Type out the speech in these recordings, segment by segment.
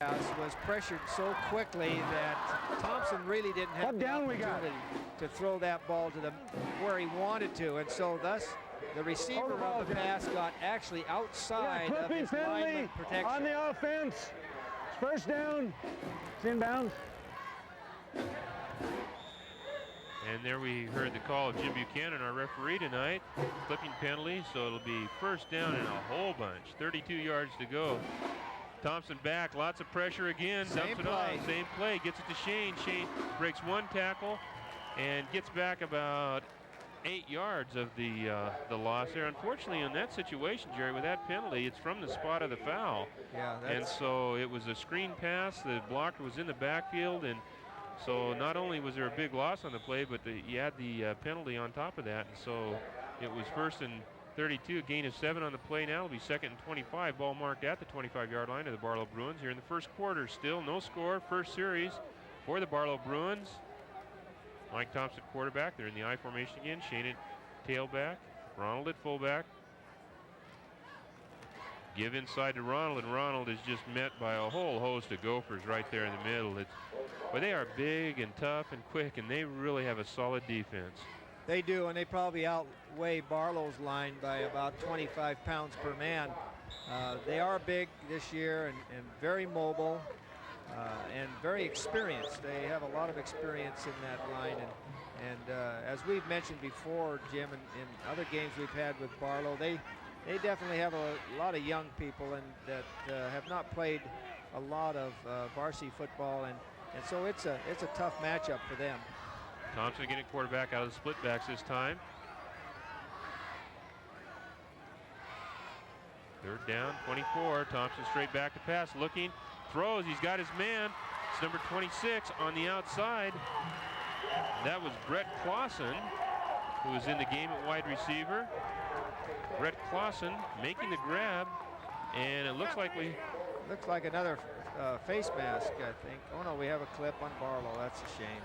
was pressured so quickly that Thompson really didn't have the opportunity to throw that ball to where he wanted to, and so thus the receiver of the pass got actually outside of his lineman protection. On the offense, first down, it's inbounds. And there we heard the call of Jim Buchanan, our referee tonight. Clipping penalty, so it'll be first down and a whole bunch. 32 yards to go. Thompson back, lots of pressure again. Dumps it on, same play, gets it to Shane. Shane breaks one tackle and gets back about 8 yards of the loss there. Unfortunately, in that situation, Jerry, with that penalty, it's from the spot of the foul. Yeah, and so it was a screen pass. The blocker was in the backfield, and so not only was there a big loss on the play, but you had the penalty on top of that. And so it was first and 32, a gain of 7 on the play now. It'll be second and 25, ball marked at the 25-yard line of the Barlow Bruins here in the first quarter. Still no score, first series for the Barlow Bruins. Mike Thompson quarterback. They're in the I formation again. Shane at tailback, Ronald at fullback. Give inside to Ronald, and Ronald is just met by a whole host of Gophers right there in the middle. But they are big and tough and quick, and they really have a solid defense. They do, and they probably outweigh Barlow's line by about 25 pounds per man. They are big this year and very mobile and very experienced. They have a lot of experience in that line. And as we've mentioned before, Jim, in other games we've had with Barlow, they definitely have a lot of young people and that have not played a lot of varsity football, and so it's a tough matchup for them. Thompson getting quarterback out of the split backs this time. Third down, 24. Thompson straight back to pass, looking, throws. He's got his man. It's number 26 on the outside. That was Brett Clausen, who was in the game at wide receiver. Brett Clausen making the grab, and it looks like another face mask, I think. Oh no, we have a clip on Barlow. That's a shame.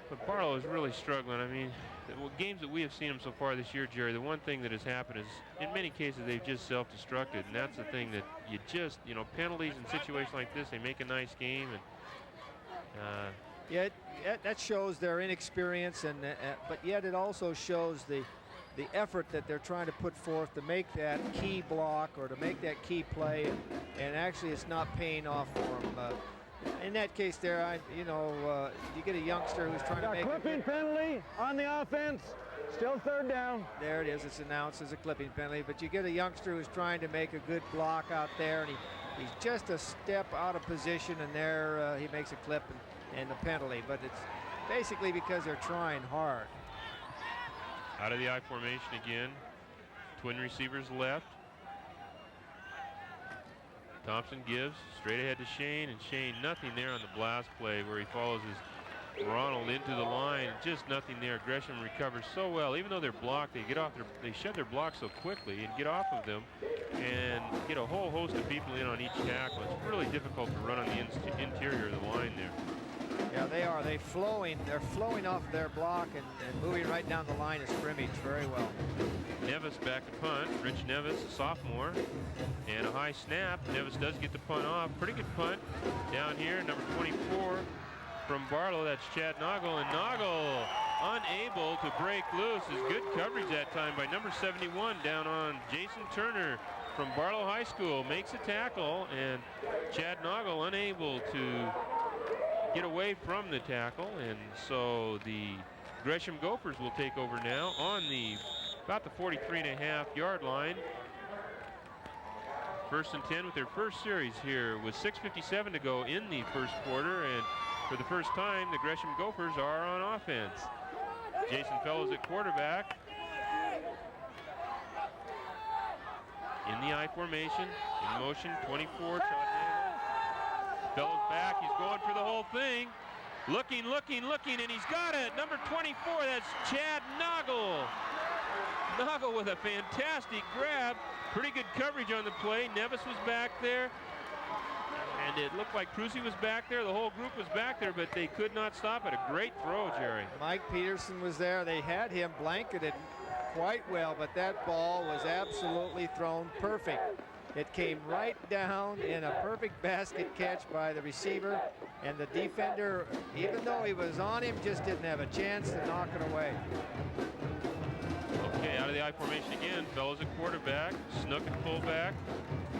But Barlow is really struggling. I mean, the games that we have seen them so far this year, Jerry, the one thing that has happened is, in many cases, they've just self-destructed, and that's the thing that you just, penalties in situations like this, they make a nice game, and yeah, that shows their inexperience, and but yet it also shows the effort that they're trying to put forth to make that key block or to make that key play, and actually it's not paying off for them. In that case there, you get a youngster who's trying to make a clipping penalty on the offense. Still third down. There it is. It's announced as a clipping penalty, but you get a youngster who's trying to make a good block out there, and he's just a step out of position, and there he makes a clip and the penalty. But it's basically because they're trying hard. Out of the I formation again. Twin receivers left. Thompson gives straight ahead to Shane, and Shane nothing there on the blast play where he follows his Ronald into the line. Just nothing there. Gresham recovers so well. Even though they're blocked, they shed their block so quickly and get off of them and get a whole host of people in on each tackle. It's really difficult to run on the interior of the line there. Yeah, they are. They're flowing off their block and moving right down the line of scrimmage very well. Nevis back to punt. Rich Nevis, a sophomore, and a high snap. Nevis does get the punt off. Pretty good punt down here. Number 24 from Barlow. That's Chad Noggle, and Noggle unable to break loose. Is good coverage that time by number 71 down on Jason Turner from Barlow High School. Makes a tackle, and Chad Noggle unable to get away from the tackle, and so the Gresham Gophers will take over now on about the 43.5-yard line. First and 10 with their first series here with 6:57 to go in the first quarter, and for the first time the Gresham Gophers are on offense. Jason Fellows at quarterback. In the I formation, in motion, 24, Fellows back, he's going for the whole thing. Looking, and he's got it. Number 24, that's Chad Noggle. Noggle with a fantastic grab. Pretty good coverage on the play. Nevis was back there. And it looked like Cruzy was back there. The whole group was back there, but they could not stop it. A great throw, Jerry. Mike Peterson was there. They had him blanketed quite well, but that ball was absolutely thrown perfect. It came right down in a perfect basket catch by the receiver, and the defender, even though he was on him, just didn't have a chance to knock it away. Okay, out of the I formation again. Fellows at quarterback, Snook at fullback,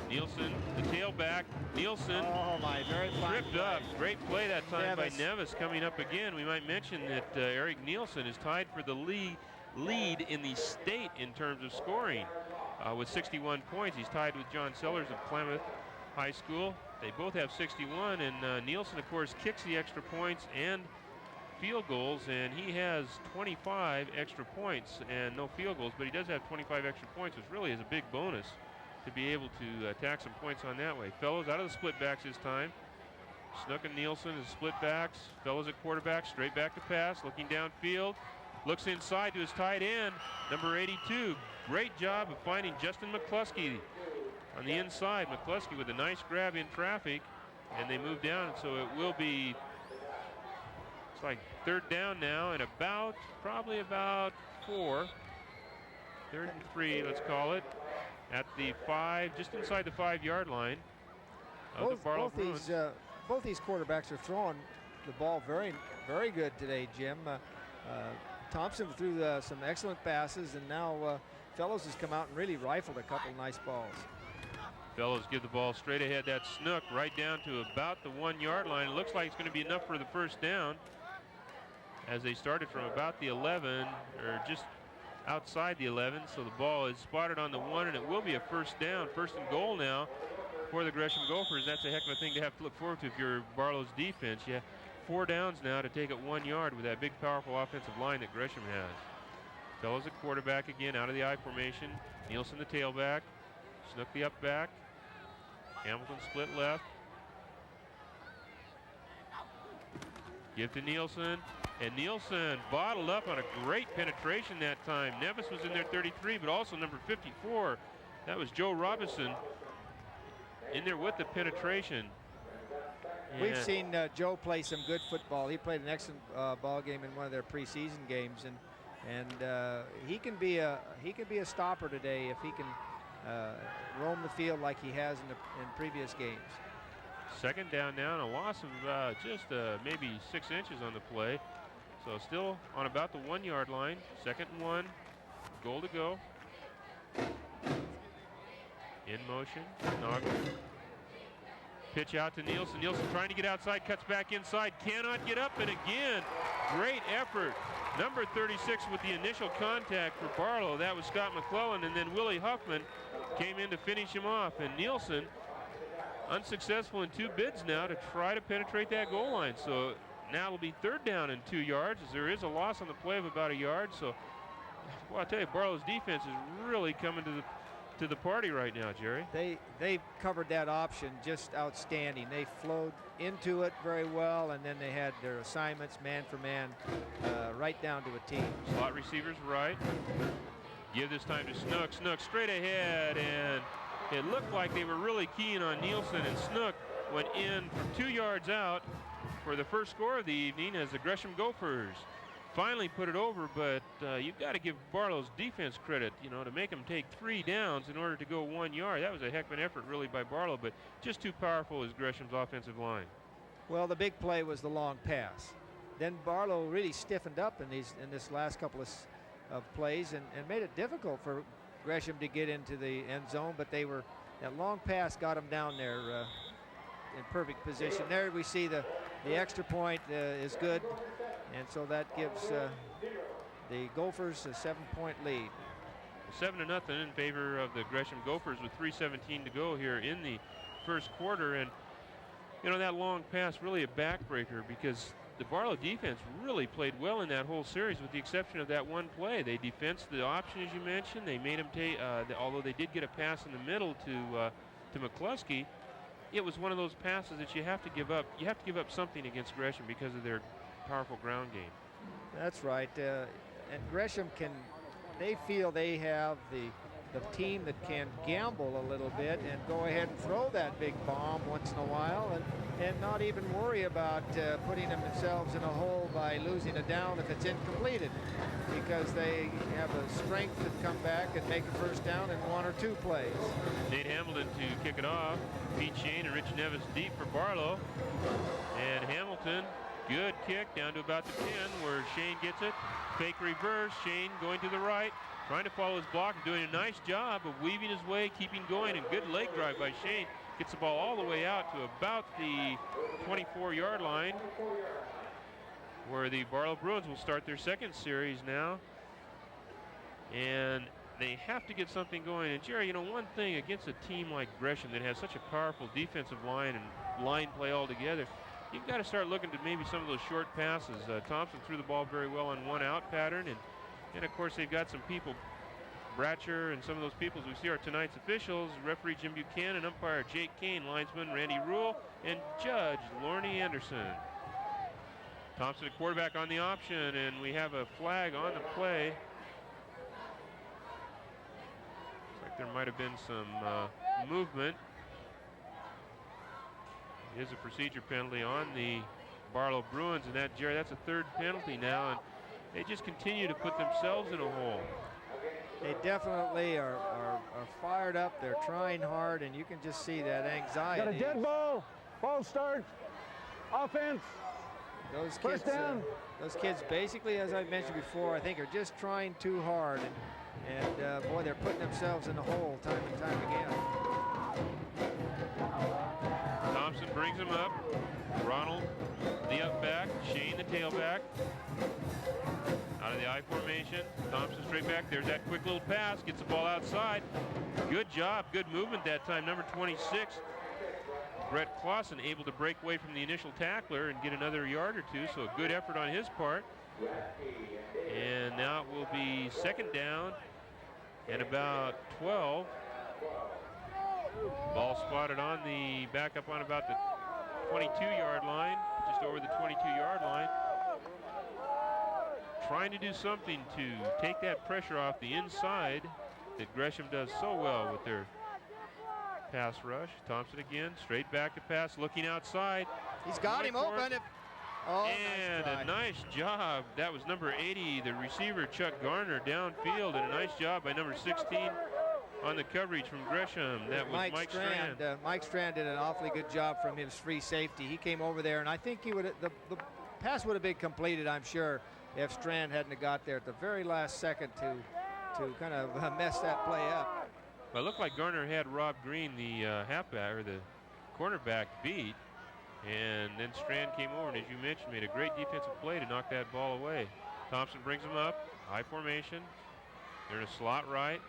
Nielsen, the tailback. Nielsen tripped up. Great play that time by Nevis coming up again. We might mention that Eric Nielsen is tied for the lead in the state in terms of scoring with 61 points. He's tied with John Sellers of Plymouth High School. They both have 61, and Nielsen, of course, kicks the extra points and field goals, and he has 25 extra points and no field goals, but he does have 25 extra points, which really is a big bonus to be able to tack some points on that way. Fellows out of the split backs this time. Snook and Nielsen as split backs. Fellows at quarterback, straight back to pass, looking downfield. Looks inside to his tight end, number 82. Great job of finding Justin McCluskey on the inside. McCluskey with a nice grab in traffic, and they move down, so it will be, it's like third down now, and probably about 4. 3rd and 3, let's call it, at the 5, just inside the 5-yard line of the Barlow Bruins. Both these quarterbacks are throwing the ball very, very good today, Jim. Thompson threw some excellent passes, and now Fellows has come out and really rifled a couple nice balls. Fellows give the ball straight ahead. That Snook right down to about the 1-yard line. It looks like it's going to be enough for the first down, as they started from about the 11, or just outside the 11. So the ball is spotted on the 1, and it will be a first down. First and goal now for the Gresham Gophers. That's a heck of a thing to have to look forward to if you're Barlow's defense. You have 4 downs now to take it 1 yard with that big, powerful offensive line that Gresham has. Fellows at quarterback again, out of the I formation. Nielsen the tailback. Snook the up back. Hamilton split left. Give to Nielsen. And Nielsen bottled up on a great penetration that time. Nevis was in there 33, but also number 54. That was Joe Robinson in there with the penetration. We've seen Joe play some good football. He played an excellent ball game in one of their preseason games, and he can be a stopper today if he can roam the field like he has in previous games. Second down now, and a loss of just maybe 6 inches on the play. So still on about the 1-yard line. 2nd and 1, goal to go. In motion, Noggle. Pitch out to Nielsen. Nielsen trying to get outside, cuts back inside, cannot get up, and again, great effort. Number 36 with the initial contact for Barlow. That was Scott McClellan, and then Willie Huffman came in to finish him off. And Nielsen unsuccessful in 2 bids now to try to penetrate that goal line. So now it'll be 3rd down and 2 yards, as there is a loss on the play of about 1 yard. So, well, I'll tell you, Barlow's defense is really coming to the party right now, Jerry. They covered that option just outstanding. They flowed into it very well, and then they had their assignments man for man right down to a team. Slot receivers right. Give this time to Snook. Snook straight ahead, and it looked like they were really keen on Nielsen, and Snook went in from 2 yards out for the first score of the evening as the Gresham Gophers finally put it over. But you've got to give Barlow's defense credit, you know, to make them take 3 downs in order to go 1 yard. That was a heck of an effort really by Barlow, but just too powerful is Gresham's offensive line. Well, the big play was the long pass. Then Barlow really stiffened up in this last couple of plays and made it difficult for Gresham to get into the end zone, but that long pass got him down there in perfect position. There we see the extra point is good, and so that gives the Gophers a 7-point lead. 7-0 in favor of the Gresham Gophers with 3:17 to go here in the first quarter. And you know, that long pass really a backbreaker, because the Barlow defense really played well in that whole series with the exception of that one play. They defensed the option, as you mentioned. They made him take, although they did get a pass in the middle to McCluskey, it was one of those passes that you have to give up. You have to give up something against Gresham because of their powerful ground game. That's right. And Gresham they feel they have the the team that can gamble a little bit and go ahead and throw that big bomb once in a while and not even worry about putting themselves in a hole by losing a down if it's incompleted, because they have the strength to come back and make a first down in 1 or 2 plays. Nate Hamilton to kick it off. Pete Shane and Rich Nevis deep for Barlow. And Hamilton, good kick down to about the 10 where Shane gets it. Fake reverse, Shane going to the right, trying to follow his block and doing a nice job of weaving his way, keeping going, and good leg drive by Shane. Gets the ball all the way out to about the 24-yard line, where the Barlow Bruins will start their second series now. And they have to get something going. And Jerry, you know, one thing against a team like Gresham that has such a powerful defensive line and line play altogether, you've got to start looking to maybe some of those short passes. Thompson threw the ball very well on 1 out pattern, and of course they've got some people, Bratcher and some of those people as we see are tonight's officials, referee Jim Buchanan, umpire Jake Kane, linesman Randy Rule, and judge Lorne Anderson. Thompson at quarterback on the option, and we have a flag on the play. Looks like there might have been some movement. It is a procedure penalty on the Barlow Bruins, and that, Jerry, that's a 3rd penalty now, and they just continue to put themselves in a hole. They definitely are fired up. They're trying hard, and you can just see that anxiety. Got a dead ball. Ball start. Offense. Those kids basically, as I mentioned before, I think are just trying too hard, and boy, they're putting themselves in a hole time and time again. Thompson brings him up. Ronald, the up back. Shane, the tailback. Out of the I formation. Thompson straight back. There's that quick little pass. Gets the ball outside. Good job. Good movement that time. Number 26, Brett Clausen, able to break away from the initial tackler and get another yard or 2. So a good effort on his part. And now it will be 2nd down and about 12. Ball spotted on the back up on about the 22-yard line, just over the 22-yard line. Trying to do something to take that pressure off the inside that Gresham does so well with their pass rush. Thompson again, straight back to pass, looking outside. He's got him open. And a nice job. That was number 80, the receiver Chuck Garner, downfield, and a nice job by number 16 on the coverage from Gresham. That was Mike Strand. Mike Strand did an awfully good job from his free safety. He came over there, and I think he would the pass would have been completed, I'm sure, if Strand hadn't have got there at the very last second to kind of mess that play up. Well, it looked like Garner had Rob Green, the halfback or the cornerback, beat, and then Strand came over and, as you mentioned, made a great defensive play to knock that ball away. Thompson brings him up, high formation. They're in a slot right.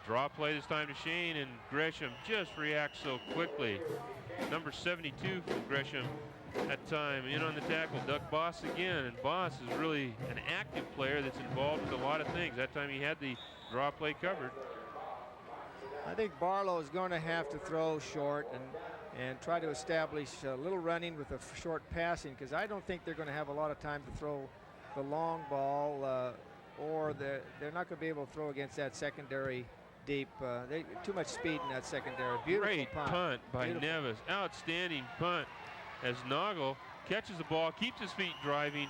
Draw play this time to Shane, and Gresham just reacts so quickly. Number 72 for Gresham that time in on the tackle. Doug Boss again, and Boss is really an active player that's involved with a lot of things. That time he had the draw play covered. I think Barlow is going to have to throw short and try to establish a little running with a short passing, because I don't think they're going to have a lot of time to throw the long ball, or they're not going to be able to throw against that secondary deep. Too much speed in that secondary. Beautiful Great punt by Nevis. Outstanding punt as Noggle catches the ball, keeps his feet driving,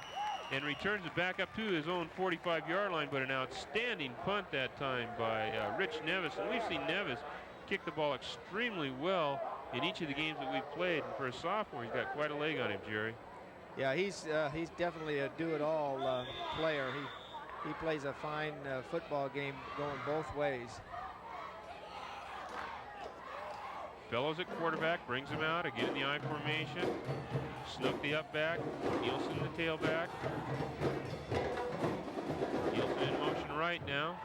and returns it back up to his own 45-yard line. But an outstanding punt that time by Rich Nevis. And we've seen Nevis kick the ball extremely well in each of the games that we've played. And for a sophomore, he's got quite a leg on him, Jerry. Yeah, he's definitely a do-it-all player. He plays a fine football game going both ways. Fellows at quarterback, brings him out, again in the I formation. Snook the up back, Nielsen the tailback. Nielsen in motion right now.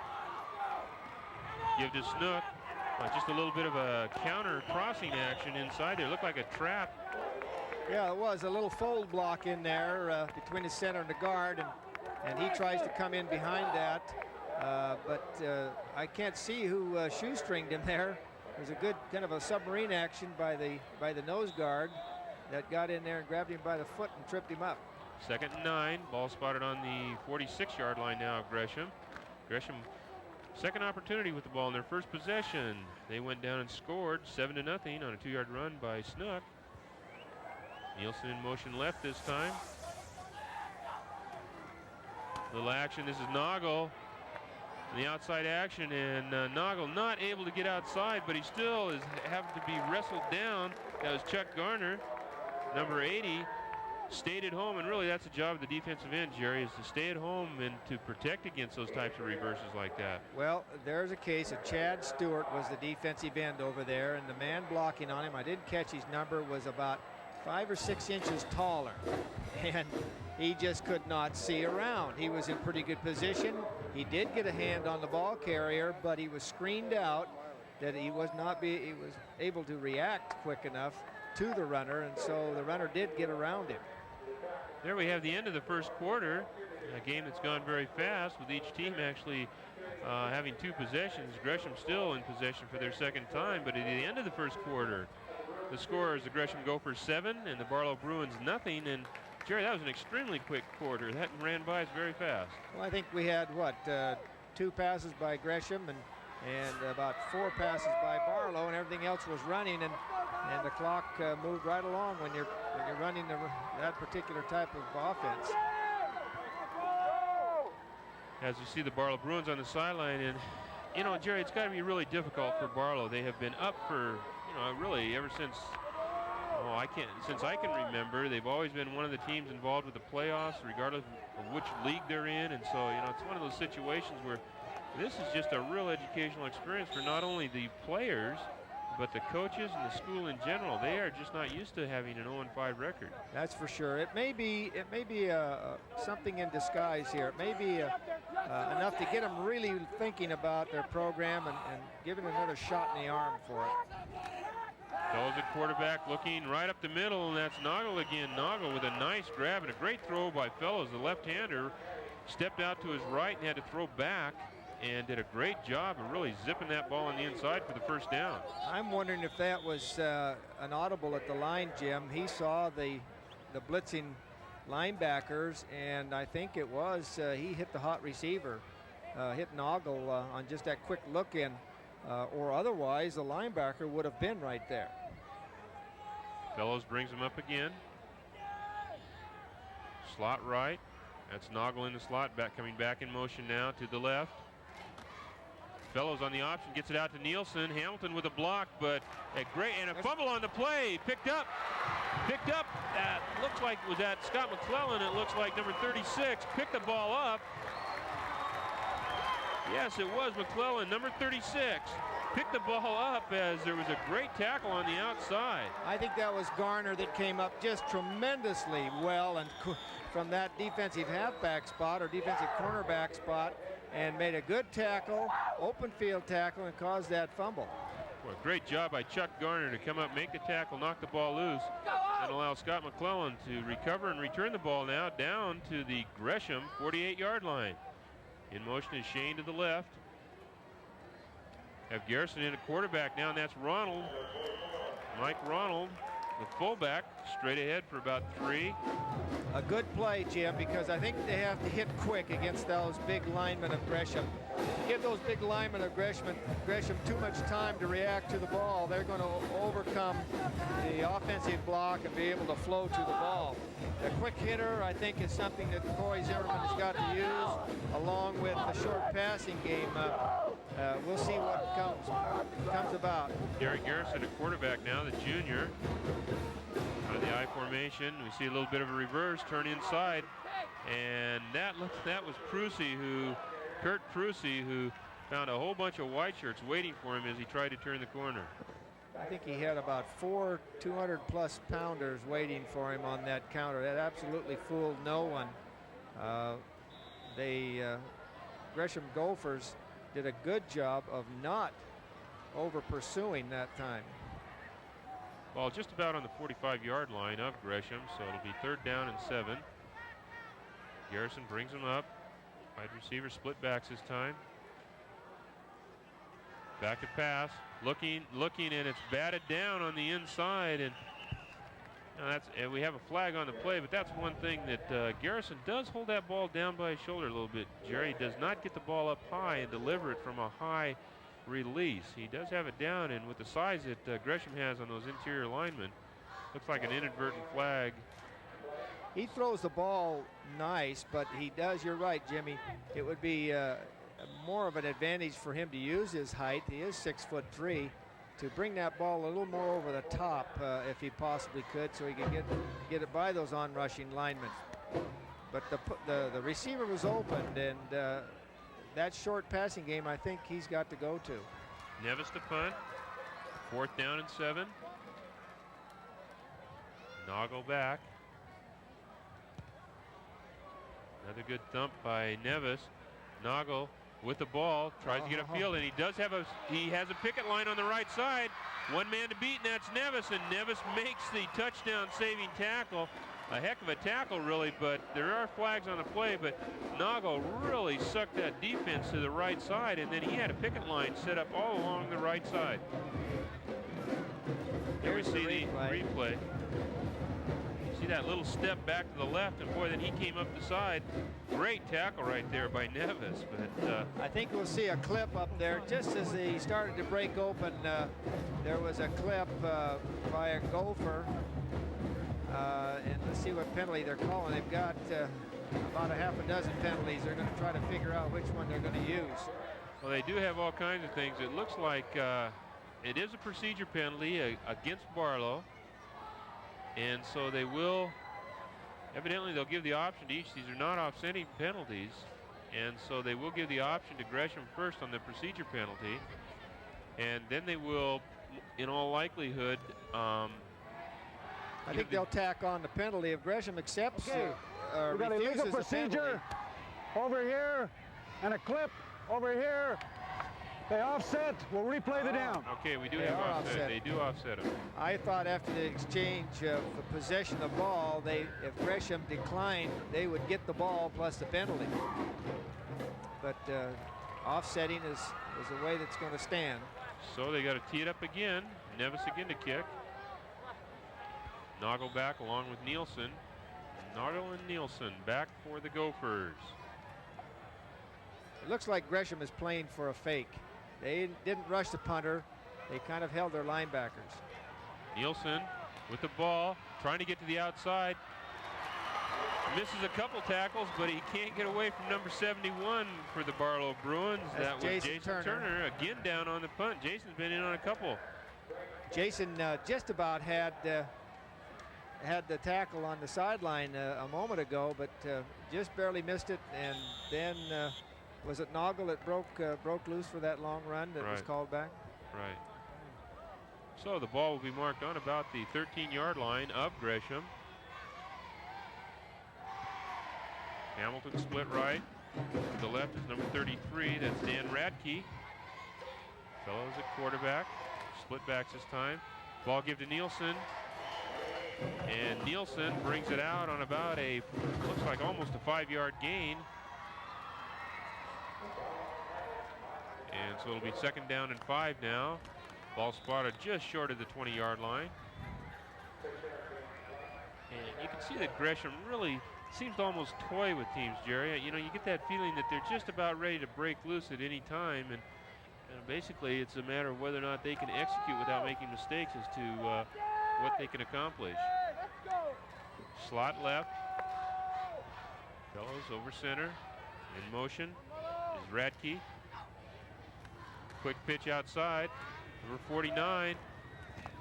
Give to Snook. Just a little bit of a counter crossing action inside there. Looked like a trap. Yeah, it was a little fold block in there between the center and the guard, and he tries to come in behind that. But I can't see who shoestringed him there. It was a good kind of a submarine action by the nose guard that got in there and grabbed him by the foot and tripped him up. 2nd and 9. Ball spotted on the 46-yard line now of Gresham. Gresham, second opportunity with the ball in their first possession. They went down and scored 7-0 on a 2-yard run by Snook. Nielsen in motion left this time. Little action. This is Noggle. The outside action, and Noggle not able to get outside, but he still is having to be wrestled down. That was Chuck Garner, number 80, stayed at home, and really that's the job of the defensive end, Jerry, is to stay at home and to protect against those types of reverses like that. Well, there's a case of Chad Stewart was the defensive end over there, and the man blocking on him, I didn't catch his number, was about 5 or 6 inches taller, and he just could not see around. He was in pretty good position. He did get a hand on the ball carrier, but he was screened out that he was able to react quick enough to the runner, and so the runner did get around him. There we have the end of the first quarter, a game that's gone very fast with each team actually having 2 possessions. Gresham still in possession for their second time, but at the end of the first quarter, the score is the Gresham Gophers 7 and the Barlow Bruins nothing. And Jerry, that was an extremely quick quarter. That ran by us very fast. Well, I think we had, 2 passes by Gresham and about 4 passes by Barlow, and everything else was running, and the clock moved right along when you're running that particular type of offense. As you see the Barlow Bruins on the sideline, and Jerry, it's got to be really difficult for Barlow. They have been up for really ever since. Since I can remember, they've always been one of the teams involved with the playoffs, regardless of which league they're in. And so, it's one of those situations where this is just a real educational experience for not only the players, but the coaches and the school in general. They are just not used to having an 0-5 record. That's for sure. It may be something in disguise here. It may be enough to get them really thinking about their program and giving another shot in the arm for it. Fellows at quarterback looking right up the middle, and that's Noggle again. Noggle with a nice grab and a great throw by Fellows. The left-hander stepped out to his right and had to throw back and did a great job of really zipping that ball on the inside for the first down. I'm wondering if that was an audible at the line, Jim. He saw the blitzing linebackers, and I think it was he hit the hot receiver, hit Noggle on just that quick look in. Or otherwise, the linebacker would have been right there. Fellows brings him up again. Slot right. That's Noggle in the slot, coming back in motion now to the left. Fellows on the option, gets it out to Nielsen. Hamilton with a block, but a fumble on the play. Picked up. Looks like was that Scott McClellan. It looks like number 36 picked the ball up. Yes, it was McClellan, number 36. Picked the ball up as there was a great tackle on the outside. I think that was Garner that came up just tremendously well and from that defensive halfback spot or defensive cornerback spot and made a good tackle, open field tackle, and caused that fumble. Boy, great job by Chuck Garner to come up, make the tackle, knock the ball loose, and allow Scott McClellan to recover and return the ball now down to the Gresham 48-yard line. In motion is Shane to the left. Have Garrison in a quarterback now, and that's Ronald. Mike Ronald, the fullback, straight ahead for about 3. A good play, Jim, because I think they have to hit quick against those big linemen of Gresham. Give those big linemen of Gresham too much time to react to the ball. They're going to overcome the offensive block and be able to flow to the ball. The quick hitter, I think, is something that Corey Zimmerman has got to use, along with the short passing game. We'll see what comes about. Gary Garrison, a quarterback now, the junior. Out of the I formation, we see a little bit of a reverse, turn inside, and that was Kurt Prusy, who found a whole bunch of white shirts waiting for him as he tried to turn the corner. I think he had about 4 200-plus pounders waiting for him on that counter. That absolutely fooled no one. Gresham Gophers did a good job of not over-pursuing that time. Ball just about on the 45-yard line of Gresham, so it'll be 3rd down and 7. Garrison brings him up. Wide receiver split backs this time. Back to pass. Looking, and it's batted down on the inside, and Now we have a flag on the play, but that's one thing that Garrison does hold that ball down by his shoulder a little bit. Jerry does not get the ball up high and deliver it from a high release. He does have it down, and with the size that Gresham has on those interior linemen, looks like an inadvertent flag. He throws the ball nice, but he does, you're right, Jimmy. It would be more of an advantage for him to use his height. He is 6'3", to bring that ball a little more over the top if he possibly could, so he could get it by those on-rushing linemen. But the receiver was opened, and that short passing game, I think he's got to go to. Nevis to punt. 4th down and 7. Noggle back. Another good thump by Nevis. Noggle with the ball, tries to get a field, and he has a picket line on the right side. One man to beat, and that's Nevis, and Nevis makes the touchdown saving tackle. A heck of a tackle, really, but there are flags on the play, but Noggle really sucked that defense to the right side, and then he had a picket line set up all along the right side. Here we see the replay. See that little step back to the left, and boy, then he came up the side. Great tackle right there by Nevis. But I think we'll see a clip up there just as he started to break open. There was a clip by a Gopher, and let's see what penalty they're calling. They've got about a half a dozen penalties. They're going to try to figure out which one they're going to use. Well, they do have all kinds of things. It looks like it is a procedure penalty against Barlow. And so they will, evidently they'll give the option to each. These are not offsetting penalties. And so they will give the option to Gresham first on the procedure penalty. And then they will, in all likelihood, I think they'll tack on the penalty if Gresham accepts or we got a legal procedure over here and a clip over here. They offset. We'll replay the down. Okay, we do have offset. They do offset them. I thought after the exchange of the possession of the ball, if Gresham declined, they would get the ball plus the penalty. But offsetting is a way that's going to stand. So they got to tee it up again. Nevis again to kick. Noggle back along with Nielsen. Noggle and Nielsen back for the Gophers. It looks like Gresham is playing for a fake. They didn't rush the punter. They kind of held their linebackers. Nielsen with the ball, trying to get to the outside. Misses a couple tackles, but he can't get away from number 71 for the Barlow Bruins. That was Jason Turner again down on the punt. Jason's been in on a couple. Jason just about had the tackle on the sideline a moment ago, but just barely missed it, and then was it Noggle that broke loose for that long run that was called back? Right. So the ball will be marked on about the 13-yard line of Gresham. Hamilton split right. To the left is number 33. That's Dan Radke. Fellows at quarterback. Split backs this time. Ball give to Nielsen. And Nielsen brings it out on about looks like almost a 5-yard gain. And so it'll be 2nd down and 5 now. Ball spotted just short of the 20-yard line. And you can see that Gresham really seems to almost toy with teams, Jerry. You know, you get that feeling that they're just about ready to break loose at any time. And basically, it's a matter of whether or not they can execute without making mistakes as to what they can accomplish. Slot left. Fellows over center. In motion is Radke. Quick pitch outside. Number 49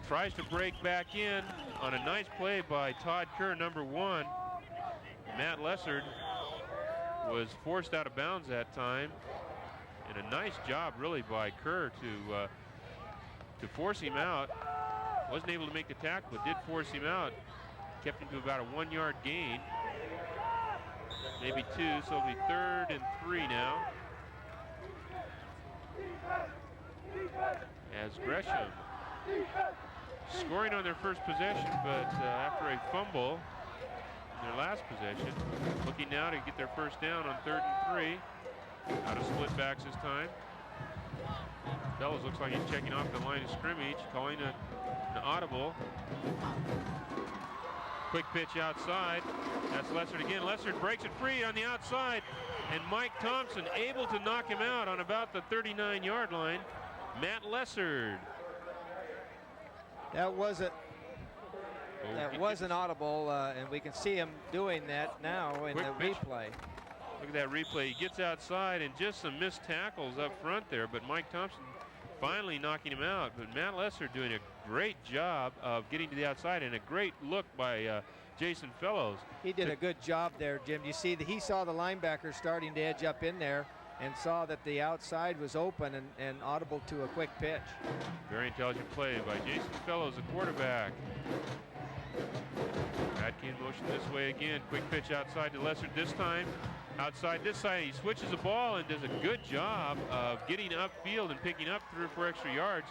tries to break back in on a nice play by Todd Kerr, number 1. Matt Lessard was forced out of bounds that time. And a nice job really by Kerr to force him out. Wasn't able to make the tackle, but did force him out. Kept him to about a 1-yard gain. Maybe 2, so it'll be 3rd and 3 now. As Gresham scoring on their first possession, but after a fumble in their last possession, looking now to get their first down on 3rd and 3. Out of split backs this time. Fellows looks like he's checking off the line of scrimmage, calling an audible. Quick pitch outside. That's Lessard again. Lessard breaks it free on the outside. And Mike Thompson able to knock him out on about the 39-yard line. Matt Lessard. That wasn't audible, and we can see him doing that now in the replay. Look at that replay. He gets outside and just some missed tackles up front there, but Mike Thompson finally knocking him out. But Matt Lessard doing a great job of getting to the outside, and a great look by Jason Fellows. He did a good job there, Jim. You see that he saw the linebacker starting to edge up in there and saw that the outside was open and audible to a quick pitch. Very intelligent play by Jason Fellows, the quarterback. Radke in motion this way again. Quick pitch outside to Lessard this time. Outside this side, he switches the ball and does a good job of getting upfield and picking up 3 or 4 extra yards.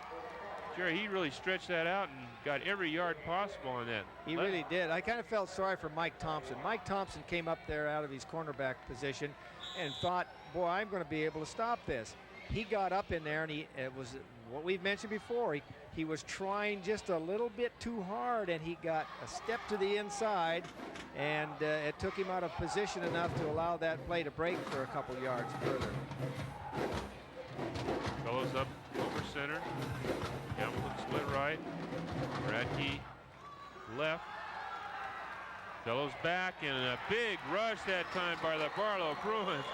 Jerry, he really stretched that out and got every yard possible on that. He really did. I kind of felt sorry for Mike Thompson. Mike Thompson came up there out of his cornerback position and thought, boy, I'm going to be able to stop this. He got up in there, and it was what we've mentioned before. He was trying just a little bit too hard, and he got a step to the inside, and it took him out of position enough to allow that play to break for a couple yards further. Fellows up over center. Hamilton split right. Radke left. Fellows back, and a big rush that time by the Barlow Bruins.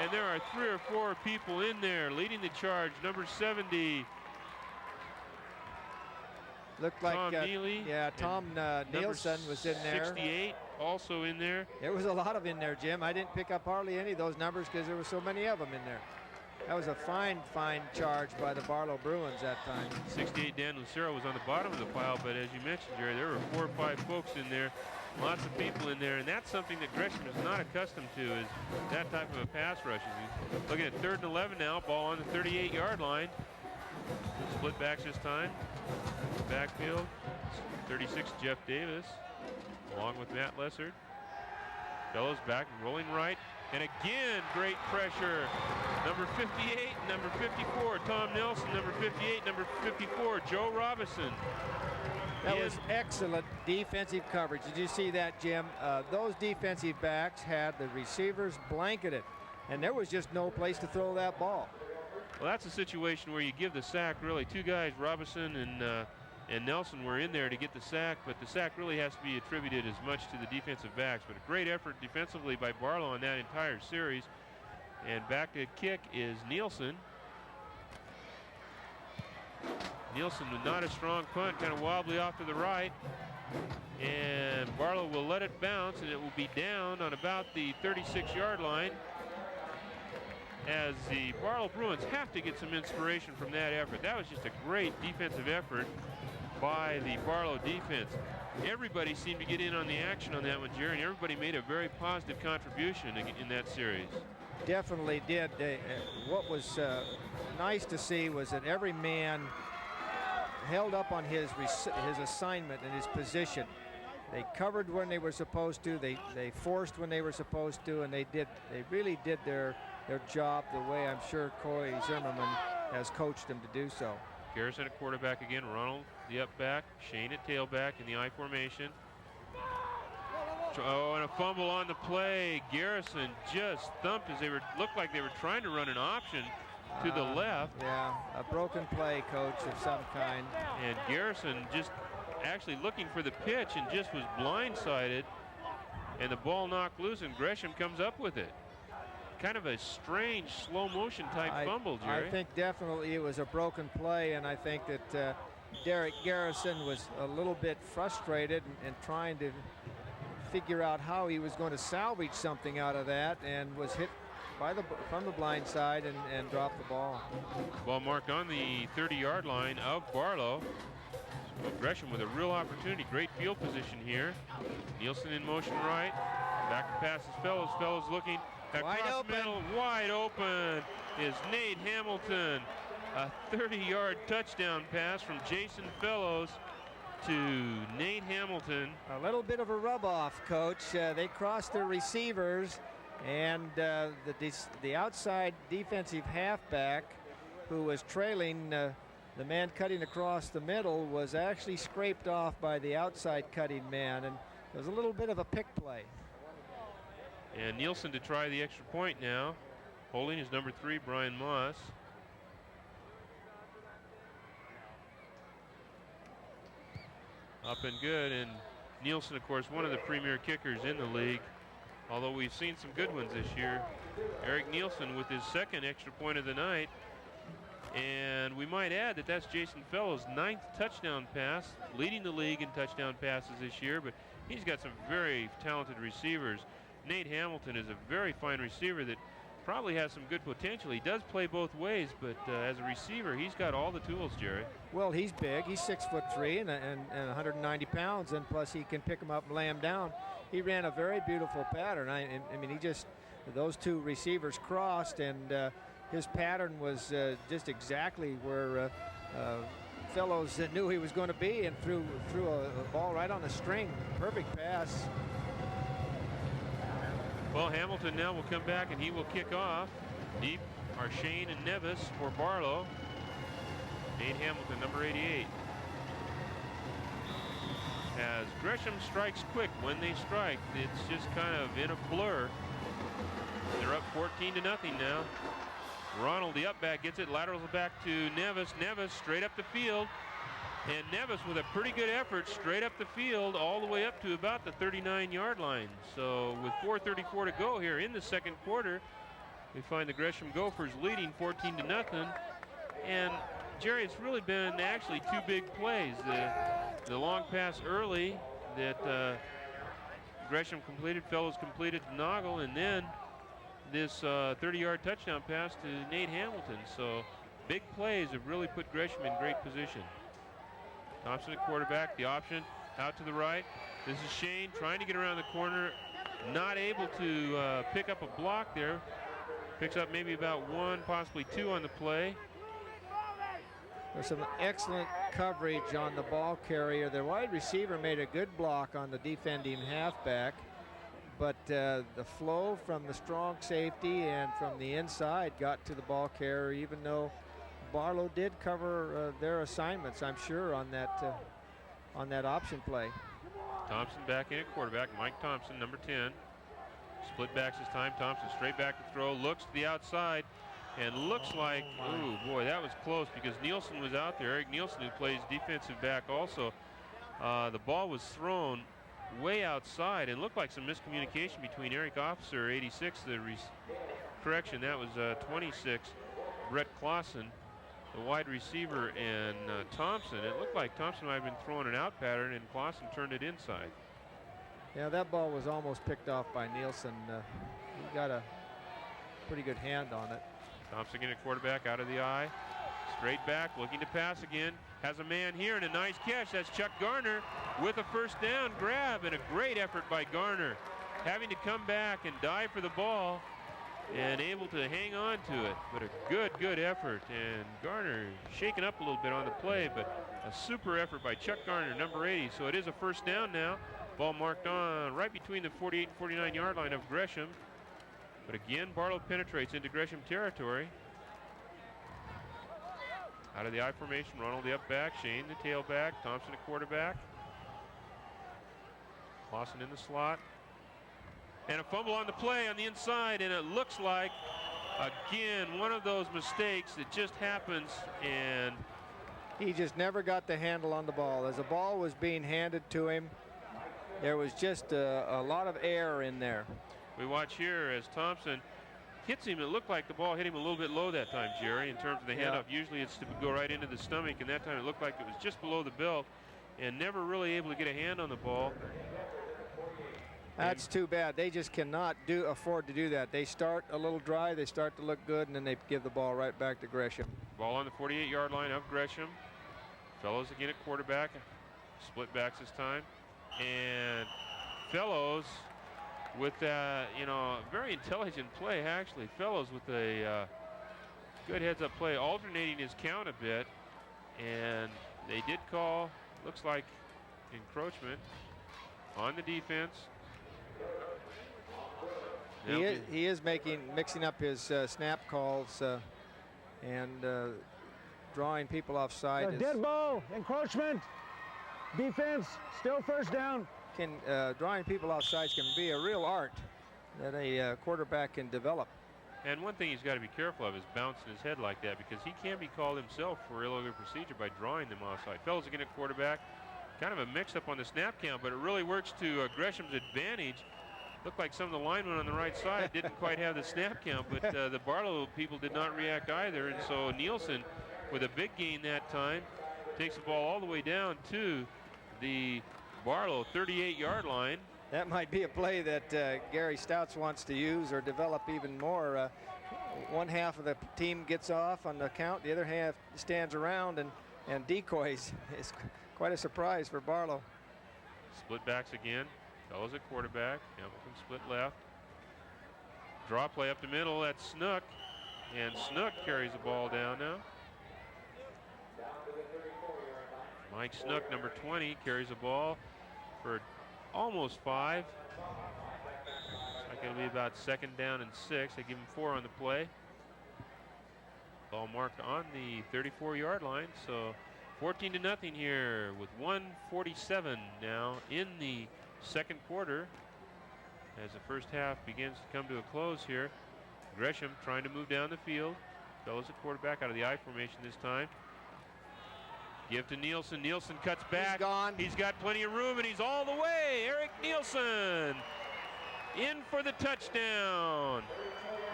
And there are 3 or 4 people in there leading the charge. Number 70. Looked like Tom Neely. Yeah, Tom Nielsen was in there. 68 also in there. There was a lot of in there, Jim. I didn't pick up hardly any of those numbers because there were so many of them in there. That was a fine charge by the Barlow Bruins that time. 68 Dan Lucero was on the bottom of the pile, but as you mentioned, Jerry, there were 4 or 5 folks in there. Lots of people in there, and that's something that Gresham is not accustomed to, is that type of a pass rush. Looking at 3rd and 11 now, ball on the 38-yard line. Split backs this time. Backfield, 36 Jeff Davis, along with Matt Lessard. Fellows back, rolling right, and again, great pressure. Number 58, number 54, Tom Nelson. Number 58, number 54, Joe Robinson. That was excellent defensive coverage. Did you see that, Jim? Those defensive backs had the receivers blanketed, and there was just no place to throw that ball. Well, that's a situation where you give the sack, really. 2 guys, Robinson and Nelson, were in there to get the sack, but the sack really has to be attributed as much to the defensive backs. But a great effort defensively by Barlow on that entire series. And back to kick is Nielsen. Nielsen with not a strong punt, kind of wobbly off to the right. And Barlow will let it bounce, and it will be down on about the 36-yard line, as the Barlow Bruins have to get some inspiration from that effort. That was just a great defensive effort by the Barlow defense. Everybody seemed to get in on the action on that one, Jerry, and everybody made a very positive contribution in that series. Definitely did. What was nice to see was that every man held up on his assignment and his position. They covered when they were supposed to. They forced when they were supposed to, and they really did their job the way I'm sure Coy Zimmerman has coached them to do so. Garrison at quarterback again. Ronald the up back. Shane at tailback in the I formation. Oh, and a fumble on the play. Garrison just thumped as looked like they were trying to run an option to the left. Yeah, a broken play, coach, of some kind. And Garrison just actually looking for the pitch and just was blindsided, and the ball knocked loose, and Gresham comes up with it. Kind of a strange slow motion type fumble, Jerry. I think definitely it was a broken play, and I think that Derek Garrison was a little bit frustrated and trying to figure out how he was going to salvage something out of that, and was hit from the blind side and dropped the ball. Ball marked on the 30-yard line of Barlow. So Gresham with a real opportunity. Great field position here. Nielsen in motion right. Back to pass is Fellows. Fellows looking across the middle. Wide open is Nate Hamilton. A 30-yard touchdown pass from Jason Fellows to Nate Hamilton. A little bit of a rub-off, Coach. They crossed their receivers, and the outside defensive halfback, who was trailing the man cutting across the middle, was actually scraped off by the outside cutting man. And It was a little bit of a pick play. And Nielsen to try the extra point now. Holding is number 3, Brian Moss. Up and good, and Nielsen, of course, one of the premier kickers in the league, although we've seen some good ones this year. Eric Nielsen with his 2nd extra point of the night. And we might add that that's Jason Fellows' 9th touchdown pass, leading the league in touchdown passes this year, but he's got some very talented receivers. Nate Hamilton is a very fine receiver that probably has some good potential. He does play both ways, but as a receiver, he's got all the tools, Jerry. Well, he's big. He's 6'3" and 190 pounds, and plus he can pick him up and lay him down. He ran a very beautiful pattern. I mean, those two receivers crossed, and his pattern was just exactly where Fellows knew he was going to be, and threw a ball right on the string. Perfect pass. Well, Hamilton now will come back and he will kick off. Deep are Shane and Nevis for Barlow. Nate Hamilton, number 88. As Gresham strikes quick when they strike, it's just kind of in a blur. They're up 14-0 now. Ronald, the up back, gets it, laterals it back to Nevis. Nevis straight up the field. And Nevis with a pretty good effort straight up the field all the way up to about the 39-yard line. So with 4:34 to go here in the 2nd quarter, we find the Gresham Gophers leading 14-0. And Jerry, it's really been actually 2 big plays. The long pass early that Gresham completed, Fellows completed to Noggle, and then this 30-yard touchdown pass to Nate Hamilton. So big plays have really put Gresham in great position. Thompson at quarterback, the option out to the right. This is Shane trying to get around the corner, not able to pick up a block there. Picks up maybe about 1, possibly 2 on the play. There's some excellent coverage on the ball carrier. The wide receiver made a good block on the defending halfback, but the flow from the strong safety and from the inside got to the ball carrier, even though Barlow did cover their assignments, I'm sure, on that option play. Thompson back in at quarterback. Mike Thompson, number 10. Split backs this time. Thompson straight back to throw. Looks to the outside. And looks like, ooh, boy, that was close because Nielsen was out there. Eric Nielsen, who plays defensive back also. The ball was thrown way outside and looked like some miscommunication between Eric Officer, 86, correction, that was 26, Brett Clausen, the wide receiver, and Thompson. It looked like Thompson might have been throwing an out pattern and Clausen turned it inside. Yeah, that ball was almost picked off by Nielsen. He got a pretty good hand on it. Thompson getting a quarterback out of the eye. Straight back, looking to pass again. Has a man here and a nice catch. That's Chuck Garner with a first down grab, and a great effort by Garner. Having to come back and dive for the ball and able to hang on to it. But a good effort. And Garner shaken up a little bit on the play, but a super effort by Chuck Garner, number 80. So it is a first down now. Ball marked on right between the 48 and 49-yard line of Gresham. But again, Barlow penetrates into Gresham territory. Out of the I formation, Ronald the up back, Shane the tailback, Thompson the quarterback. Clausen in the slot. And a fumble on the play on the inside, and it looks like, again, one of those mistakes that just happens, and he just never got the handle on the ball. As the ball was being handed to him, there was just a lot of air in there. We watch here as Thompson hits him. It looked like the ball hit him a little bit low that time, Jerry, in terms of the handoff. Usually it's to go right into the stomach, and that time it looked like it was just below the belt and never really able to get a hand on the ball. That's too bad. They just cannot afford to do that. They start a little dry, they start to look good, and then they give the ball right back to Gresham. Ball on the 48-yard line of Gresham. Fellows again at quarterback. Split backs this time. And Fellows with that, very intelligent play, actually. Fellows with a good heads-up play, alternating his count a bit. And they did call, looks like, encroachment on the defense. He is mixing up his snap calls and drawing people off side. Dead ball, encroachment, defense, still first down. drawing people off sides can be a real art that a quarterback can develop. And one thing he's got to be careful of is bouncing his head like that, because he can be called himself for illegal procedure by drawing them offside. Fellows again at quarterback, kind of a mix-up on the snap count, but it really works to Gresham's advantage. Looked like some of the linemen on the right side didn't quite have the snap count, but the Barlow people did not react either, and so Nielsen, with a big gain that time, takes the ball all the way down to the Barlow 38-yard line. That might be a play that Gary Stouts wants to use or develop even more. One half of the team gets off on the count, the other half stands around and decoys. It's quite a surprise for Barlow. Split backs again. Fellows at quarterback. Hamilton split left. Draw play up the middle. That's Snook. And Snook carries the ball down now. Mike Snook, number 20, carries the ball for almost 5. Looks like it'll be about 2nd down and 6. They give him 4 on the play. Ball marked on the 34-yard line. So 14-0 here with 1:47 now in the second quarter as the first half begins to come to a close here. Gresham trying to move down the field. Fellows at quarterback out of the I formation this time. Give to Nielsen. Nielsen cuts back. He's gone. He's got plenty of room, and he's all the way. Eric Nielsen in for the touchdown.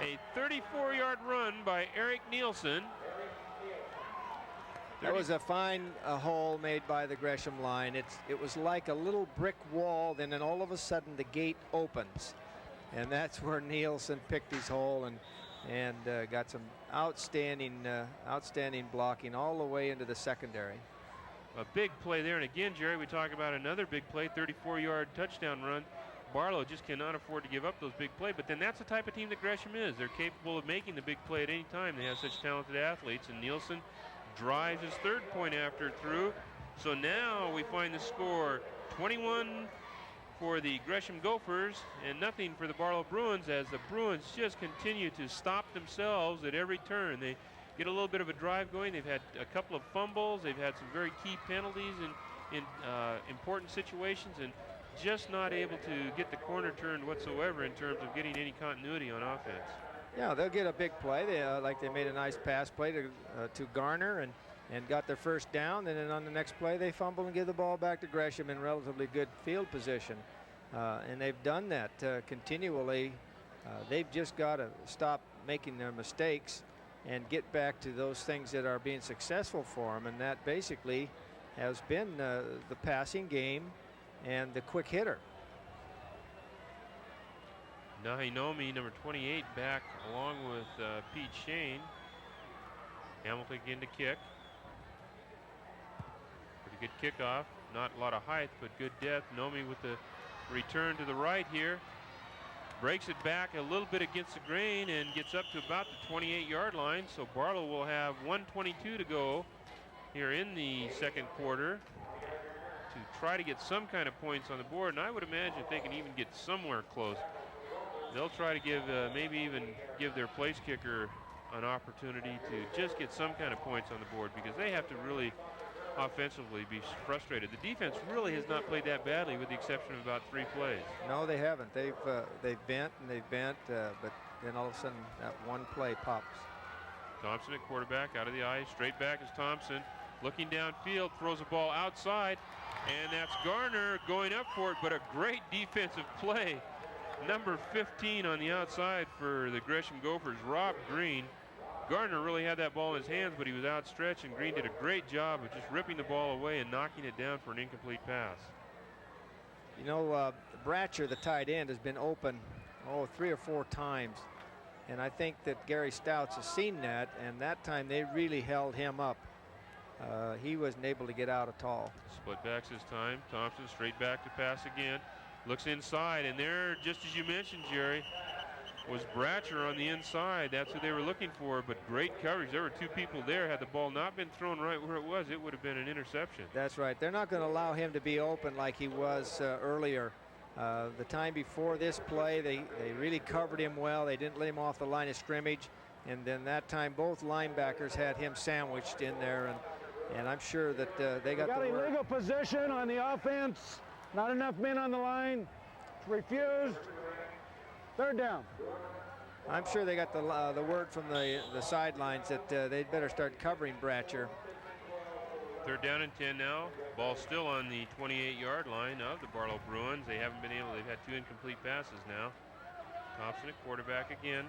A 34-yard run by Eric Nielsen. That was a fine hole made by the Gresham line. It was like a little brick wall, then all of a sudden the gate opens. And that's where Nielsen picked his hole and got some outstanding blocking all the way into the secondary. A big play there, and again, Jerry, we talk about another big play, 34-yard touchdown run. Barlow just cannot afford to give up those big plays, but then that's the type of team that Gresham is. They're capable of making the big play at any time. They have such talented athletes, and Nielsen drives his 3rd point after through. So now we find the score 21 for the Gresham Gophers and nothing for the Barlow Bruins, as the Bruins just continue to stop themselves at every turn. They get a little bit of a drive going. They've had a couple of fumbles. They've had some very key penalties in important situations, and just not able to get the corner turned whatsoever in terms of getting any continuity on offense. Yeah, they'll get a big play. They made a nice pass play to Garner and got their first down. And then on the next play, they fumble and give the ball back to Gresham in relatively good field position. And they've done that continually. They've just got to stop making their mistakes and get back to those things that are being successful for them. And that basically has been the passing game and the quick hitter. Nahinomi, number 28, back along with Pete Shane. Hamilton again to kick. Pretty good kickoff. Not a lot of height, but good depth. Nomi with the return to the right here. Breaks it back a little bit against the grain and gets up to about the 28-yard line. So Barlow will have 1:22 to go here in the second quarter to try to get some kind of points on the board. And I would imagine if they can even get somewhere close, they'll try to give, maybe even give their place kicker an opportunity to just get some kind of points on the board, because they have to really offensively be frustrated. The defense really has not played that badly, with the exception of about 3 plays. No, they haven't. They've bent and they've bent, but then all of a sudden that one play pops. Thompson at quarterback, out of the eye, straight back is Thompson, looking downfield, throws the ball outside, and that's Garner going up for it, but a great defensive play. Number 15 on the outside for the Gresham Gophers, Rob Green. Gardner really had that ball in his hands, but he was outstretched, and Green did a great job of just ripping the ball away and knocking it down for an incomplete pass. You know, Bratcher, the tight end, has been open 3 or 4 times, and I think that Gary Stouts has seen that, and that time they really held him up. He wasn't able to get out at all. Split backs this time. Thompson straight back to pass again. Looks inside, and there, just as you mentioned, Jerry, was Bratcher on the inside. That's who they were looking for, but great coverage. There were 2 people there. Had the ball not been thrown right where it was, it would have been an interception. That's right. They're not going to allow him to be open like he was earlier. The time before this play, they really covered him well. They didn't let him off the line of scrimmage, and then that time both linebackers had him sandwiched in there, and I'm sure that they got the illegal position on the offense. Not enough men on the line. It's refused. Third down. I'm sure they got the word from the sidelines that they'd better start covering Bratcher. Third down and 10 now. Ball still on the 28-yard line of the Barlow Bruins. They've had 2 incomplete passes now. Thompson at quarterback again.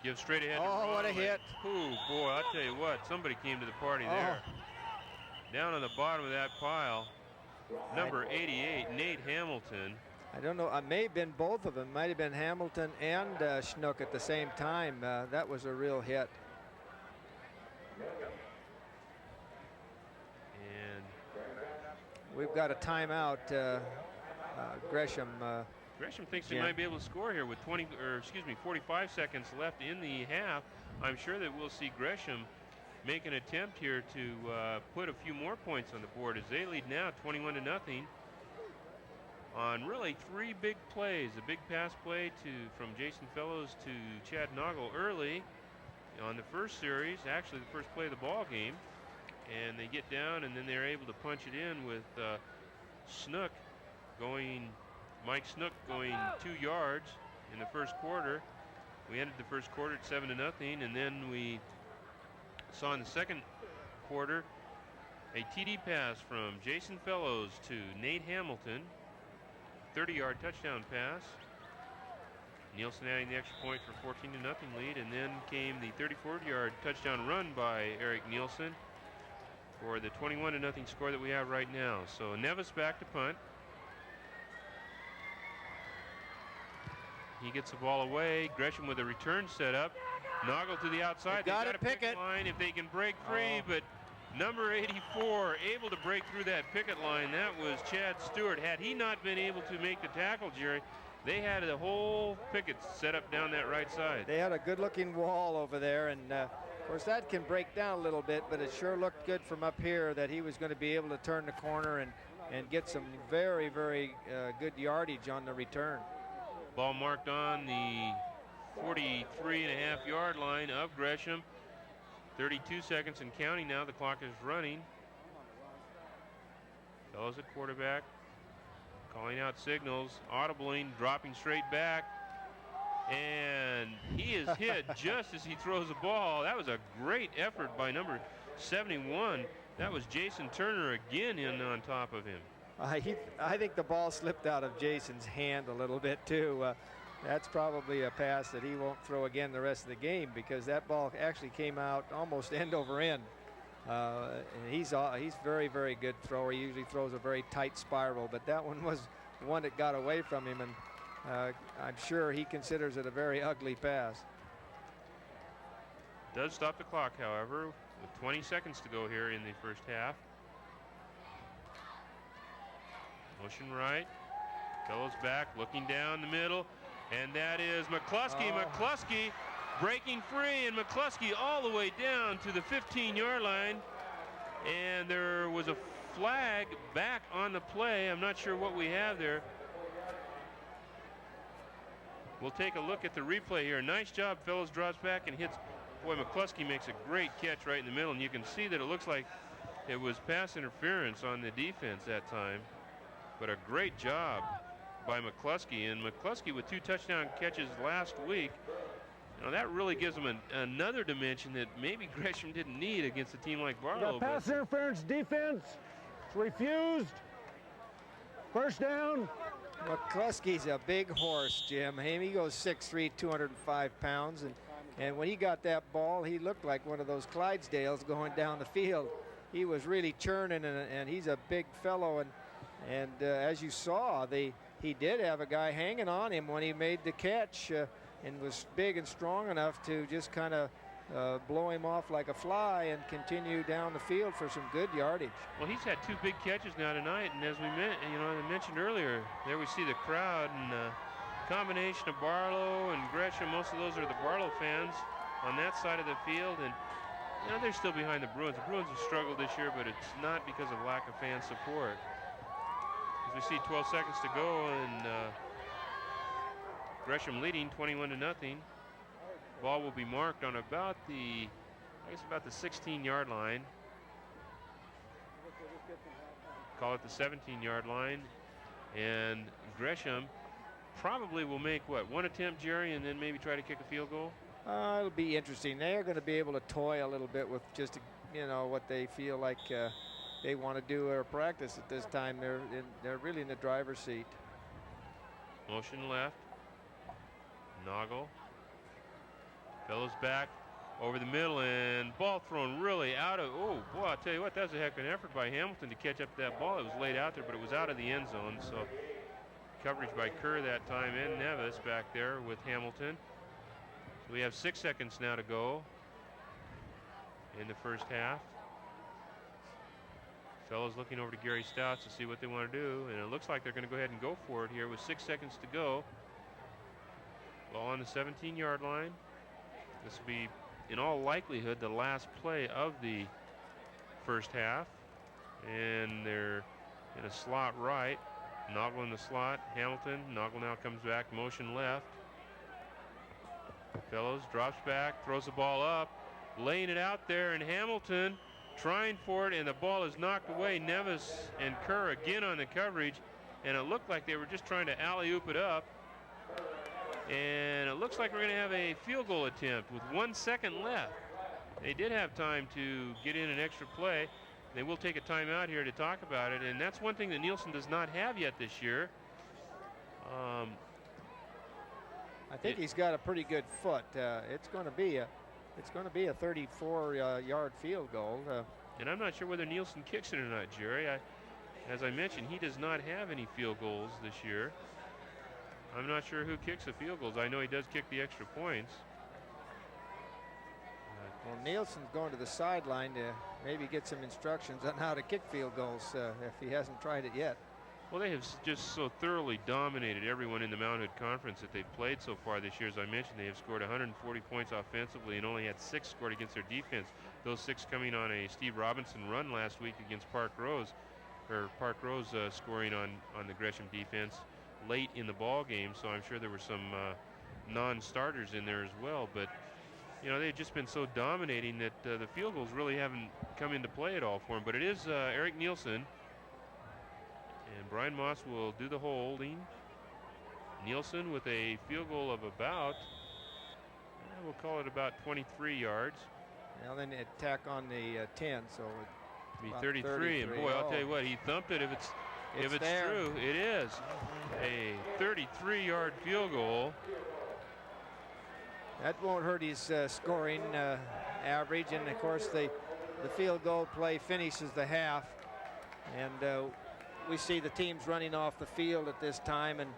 Gives straight ahead. Oh, what a hit. Oh, boy, I'll tell you what. Somebody came to the party there. Down on the bottom of that pile, number 88, Nate Hamilton. I don't know. It may have been both of them. Might have been Hamilton and Schnook at the same time. That was a real hit. And we've got a timeout. Gresham. Gresham thinks he might be able to score here with 45 seconds left in the half. I'm sure that we'll see Gresham make an attempt here to put a few more points on the board as they lead now 21-0 on really 3 big plays. A big pass play from Jason Fellows to Chad Noggle early on the first series, actually the first play of the ball game, and they get down and then they're able to punch it in with Mike Snook going 2 yards in the first quarter. We ended the first quarter at 7-0, and then we saw in the second quarter a TD pass from Jason Fellows to Nate Hamilton, 30-yard touchdown pass. Nielsen adding the extra point for 14-0 lead, and then came the 34-yard touchdown run by Eric Nielsen for the 21-0 score that we have right now. So Nevis back to punt. He gets the ball away. Gresham with a return set up. Noggle to the outside. They got a picket line if they can break free, but number 84 able to break through that picket line. That was Chad Stewart. Had he not been able to make the tackle, Jerry, they had the whole picket set up down that right side. They had a good-looking wall over there, and of course that can break down a little bit, but it sure looked good from up here that he was going to be able to turn the corner and get some very, very good yardage on the return. Ball marked on the 43.5-yard line of Gresham. 32 seconds and counting now. The clock is running. Fellows at quarterback, calling out signals, audibling, dropping straight back, and he is hit just as he throws the ball. That was a great effort by number 71. That was Jason Turner again in on top of him. I think the ball slipped out of Jason's hand a little bit too. That's probably a pass that he won't throw again the rest of the game, because that ball actually came out almost end over end. And he's very, very good thrower. He usually throws a very tight spiral, but that one was the one that got away from him, and I'm sure he considers it a very ugly pass. Does stop the clock, however, with 20 seconds to go here in the first half. Motion right. Fellows back, looking down the middle, and that is McCluskey. McCluskey breaking free, and McCluskey all the way down to the 15-yard line. And there was a flag back on the play. I'm not sure what we have there. We'll take a look at the replay here. Nice job. Fellows drops back and hits. Boy, McCluskey makes a great catch right in the middle, and you can see that it looks like it was pass interference on the defense that time. But a great job by McCluskey, and McCluskey with 2 touchdown catches last week. Now that really gives him another dimension that maybe Gresham didn't need against a team like Barlow. Pass interference defense. It's refused. First down. McCluskey's a big horse, Jim. He goes 6'3", 205 pounds, and when he got that ball, he looked like one of those Clydesdales going down the field. He was really churning, and he's a big fellow, and as you saw, he did have a guy hanging on him when he made the catch, and was big and strong enough to just kind of blow him off like a fly and continue down the field for some good yardage. Well, he's had 2 big catches now tonight, and as I mentioned earlier, there we see the crowd, and combination of Barlow and Gresham. Most of those are the Barlow fans on that side of the field, and they're still behind the Bruins. The Bruins have struggled this year, but it's not because of lack of fan support. As we see 12 seconds to go, and Gresham leading 21-0. Ball will be marked on about the 16-yard line. call it the 17-yard line. And Gresham probably will make, what, one attempt, Jerry, and then maybe try to kick a field goal? It'll be interesting. They're going to be able to toy a little bit with just, you know, what they feel like they want to do or practice at this time. They're really in the driver's seat. Motion left. Noggle. Fellows back over the middle, and ball thrown really out of, oh boy, I'll tell you what, that was a heck of an effort by Hamilton to catch up that ball. It was laid out there, but it was out of the end zone. So coverage by Kerr that time, and Nevis back there with Hamilton. So we have 6 seconds now to go in the first half. Fellows looking over to Gary Stouts to see what they want to do, and it looks like they're going to go ahead and go for it here with 6 seconds to go. Ball on the 17-yard line. This will be, in all likelihood, the last play of the first half. And they're in a slot right. Noggle in the slot. Hamilton. Noggle now comes back. Motion left. Fellows drops back. Throws the ball up. Laying it out there. And Hamilton trying for it. And the ball is knocked away. Nevis and Kerr again on the coverage. And it looked like they were just trying to alley-oop it up. And it looks like we're going to have a field goal attempt with 1 second left. They did have time to get in an extra play. They will take a timeout here to talk about it, and that's one thing that Nielsen does not have yet this year. I think he's got a pretty good foot. It's going to be a 34-yard field goal. And I'm not sure whether Nielsen kicks it or not, Jerry. As I mentioned, he does not have any field goals this year. I'm not sure who kicks the field goals. I know he does kick the extra points. Well, Nielsen's going to the sideline to maybe get some instructions on how to kick field goals if he hasn't tried it yet. Well, they have just so thoroughly dominated everyone in the Mount Hood Conference that they've played so far this year. As I mentioned, they have scored 140 points offensively and only had 6 scored against their defense. Those 6 coming on a Steve Robinson run last week against Park Rose, scoring on the Gresham defense late in the ball game, so I'm sure there were some non-starters in there as well. But you know, they've just been so dominating that the field goals really haven't come into play at all for them. But it is Eric Nielsen, and Brian Moss will do the holding. Nielsen with a field goal of about, we'll call it about 23 yards. Well, then tack on the 10, so it'd be 33. And boy, I'll tell you what, he thumped it. If it's true, it is a 33-yard field goal. That won't hurt his scoring average, and of course the field goal play finishes the half, and we see the teams running off the field at this time. And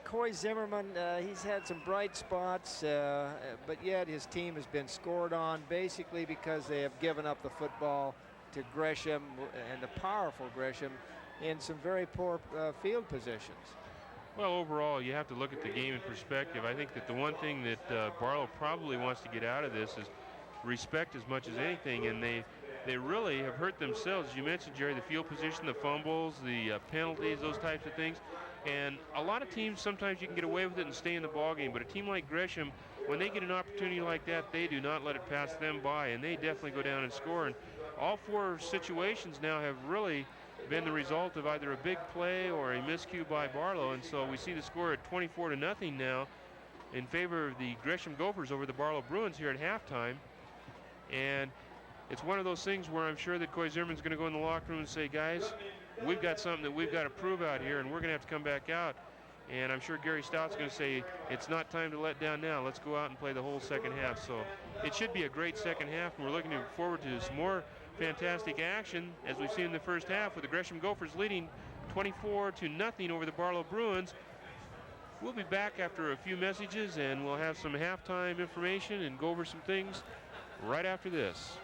Coy Zimmerman, he's had some bright spots, but yet his team has been scored on basically because they have given up the football to Gresham, and the powerful Gresham, in some very poor field positions. Well, overall, you have to look at the game in perspective. I think that the one thing that Barlow probably wants to get out of this is respect as much as anything, and they really have hurt themselves. As you mentioned, Jerry, the field position, the fumbles, the penalties, those types of things. And a lot of teams, sometimes you can get away with it and stay in the ball game, but a team like Gresham, when they get an opportunity like that, they do not let it pass them by, and they definitely go down and score. And all 4 situations now have really been the result of either a big play or a miscue by Barlow, and so we see the score at 24-0 now in favor of the Gresham Gophers over the Barlow Bruins here at halftime. And it's one of those things where I'm sure that Coy Zimmerman's going to go in the locker room and say, guys, we've got something that we've got to prove out here, and we're going to have to come back out. And I'm sure Gary Stout's going to say, it's not time to let down now. Let's go out and play the whole second half. So it should be a great second half, and we're looking forward to some more fantastic action as we've seen in the first half, with the Gresham Gophers leading 24-0 over the Barlow Bruins. We'll be back after a few messages, and we'll have some halftime information and go over some things right after this.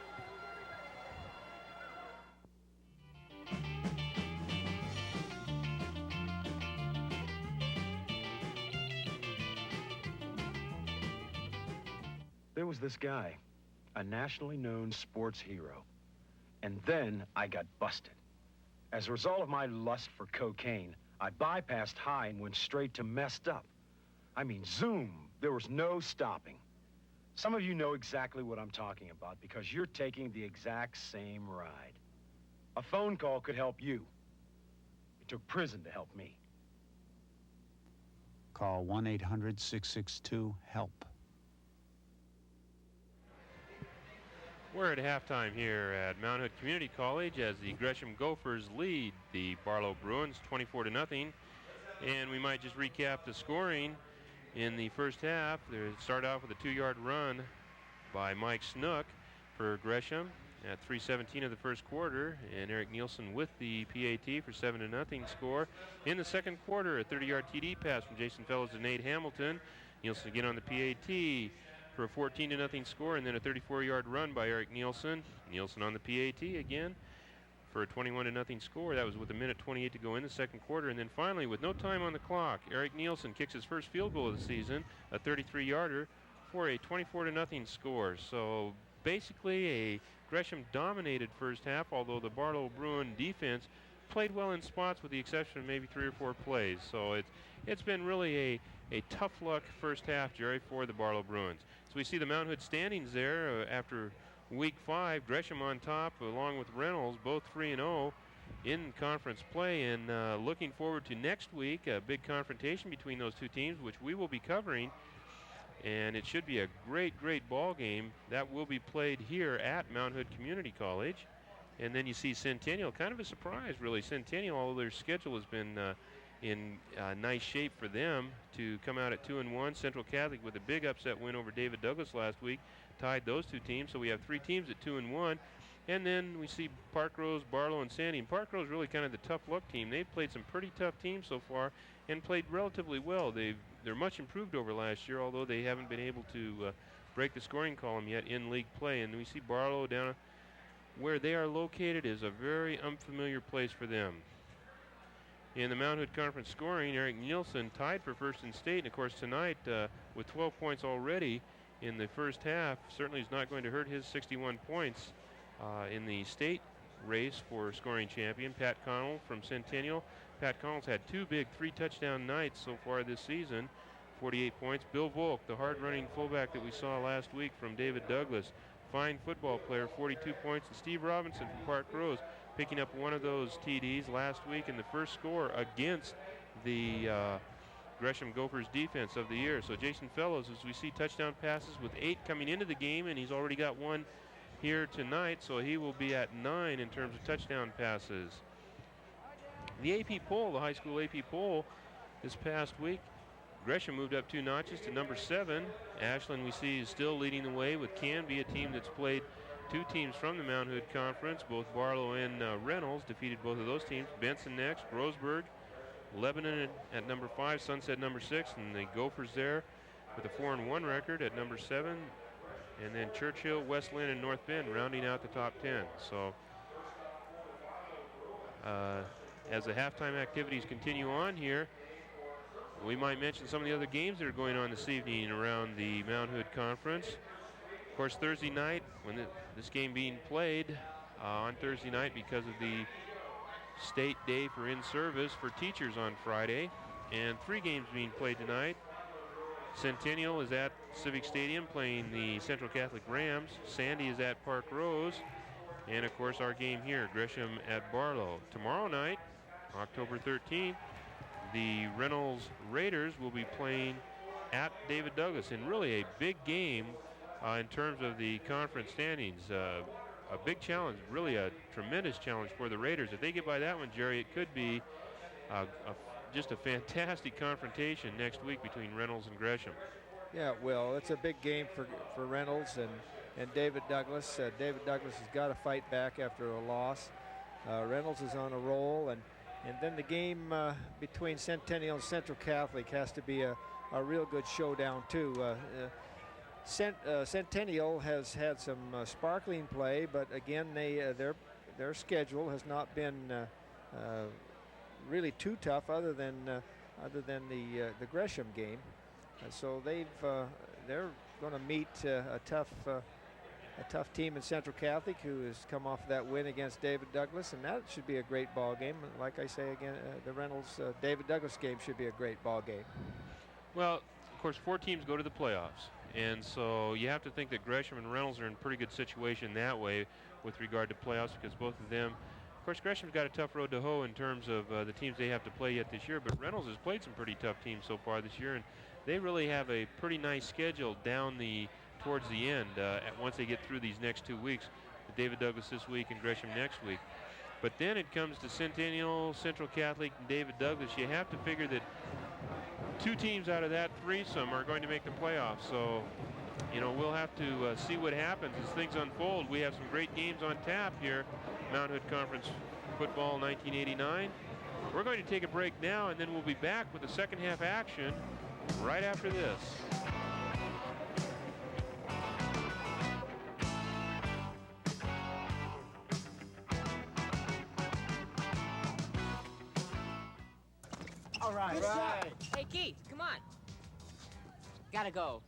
There was this guy, a nationally known sports hero. And then I got busted. As a result of my lust for cocaine, I bypassed high and went straight to messed up. I mean, zoom, there was no stopping. Some of you know exactly what I'm talking about because you're taking the exact same ride. A phone call could help you. It took prison to help me. Call 1-800-662-HELP. We're at halftime here at Mount Hood Community College as the Gresham Gophers lead the Barlow Bruins 24-0. And we might just recap the scoring in the first half. They start off with a 2-yard run by Mike Snook for Gresham at 3:17 of the first quarter, and Eric Nielsen with the PAT for 7-0 score. In the second quarter, a 30-yard TD pass from Jason Fellows to Nate Hamilton. Nielsen again on the PAT for a 14-0 score, and then a 34-yard run by Eric Nielsen. Nielsen on the PAT again for a 21-0 score. That was with 1:28 to go in the second quarter. And then finally, with no time on the clock, Eric Nielsen kicks his first field goal of the season, a 33-yarder, for a 24-0 score. So basically a Gresham-dominated first half, although the Barlow Bruin defense played well in spots with the exception of maybe 3 or 4 plays. So it's been really a tough luck first half, Jerry, for the Barlow Bruins. So we see the Mount Hood standings there after week 5. Gresham on top along with Reynolds, both 3-0 in conference play, and looking forward to next week, a big confrontation between those two teams, which we will be covering, and it should be a great ball game that will be played here at Mount Hood Community College. And then you see Centennial, kind of a surprise really. Centennial, although their schedule has been in nice shape for them to come out at 2-1. Central Catholic with a big upset win over David Douglas last week tied those two teams, so we have 3 teams at 2-1. And then we see Parkrose, Barlow, and Sandy. And Parkrose really kind of the tough luck team. They've played some pretty tough teams so far and played relatively well. They're much improved over last year, although they haven't been able to break the scoring column yet in league play. And we see Barlow down where they are located is a very unfamiliar place for them. In the Mount Hood Conference scoring, Eric Nielsen tied for first in state. And of course tonight with 12 points already in the first half, certainly is not going to hurt his 61 points in the state race for scoring champion. Pat Connell from Centennial. Pat Connell's had 2 big 3-touchdown nights so far this season, 48 points. Bill Volk, the hard-running fullback that we saw last week from David Douglas, fine football player, 42 points. And Steve Robinson from Park Rose picking up one of those TDs last week in the first score against the Gresham Gophers defense of the year. So Jason Fellows, as we see touchdown passes with 8 coming into the game, and he's already got 1 here tonight, so he will be at 9 in terms of touchdown passes. The AP poll, the high school AP poll this past week, Gresham moved up 2 notches to number 7. Ashland, we see, is still leading the way with Canby, a team that's played 2 teams from the Mount Hood Conference. Both Barlow and Reynolds defeated both of those teams. Benson next, Roseburg, Lebanon at number 5, Sunset number 6, and the Gophers there with a 4-1 record at number 7. And then Churchill, West Lynn, and North Bend rounding out the top 10. So as the halftime activities continue on here, we might mention some of the other games that are going on this evening around the Mount Hood Conference. Of course, Thursday night, when this game being played on Thursday night because of the state day for in-service for teachers on Friday, and 3 games being played tonight. Centennial is at Civic Stadium playing the Central Catholic Rams. Sandy is at Park Rose. And of course our game here, Gresham at Barlow. Tomorrow night, October 13th, the Reynolds Raiders will be playing at David Douglas in really a big game in terms of the conference standings. A big challenge, really a tremendous challenge for the Raiders. If they get by that one, Jerry, it could be just a fantastic confrontation next week between Reynolds and Gresham. Yeah, well, it's a big game for Reynolds and David Douglas. David Douglas has got to fight back after a loss. Reynolds is on a roll, and then the game between Centennial and Central Catholic has to be a real good showdown too. Centennial has had some sparkling play, but again, their schedule has not been really too tough, other than the Gresham game. So they're going to meet a tough team in Central Catholic, who has come off that win against David Douglas, and that should be a great ball game. Like I say again, the Reynolds David Douglas game should be a great ball game. Well, of course, 4 teams go to the playoffs, and so you have to think that Gresham and Reynolds are in pretty good situation that way with regard to playoffs, because both of them Of course, Gresham's got a tough road to hoe in terms of the teams they have to play yet this year, but Reynolds has played some pretty tough teams so far this year, and they really have a pretty nice schedule down towards the end once they get through these next 2 weeks. David Douglas this week and Gresham next week. But then it comes to Centennial, Central Catholic, and David Douglas. You have to figure that 2 teams out of that threesome are going to make the playoffs. So, you know, we'll have to see what happens as things unfold. We have some great games on tap here. Mount Hood Conference Football 1989. We're going to take a break now, and then we'll be back with the second half action right after this. All right. Hey, Keith, come on. Gotta go.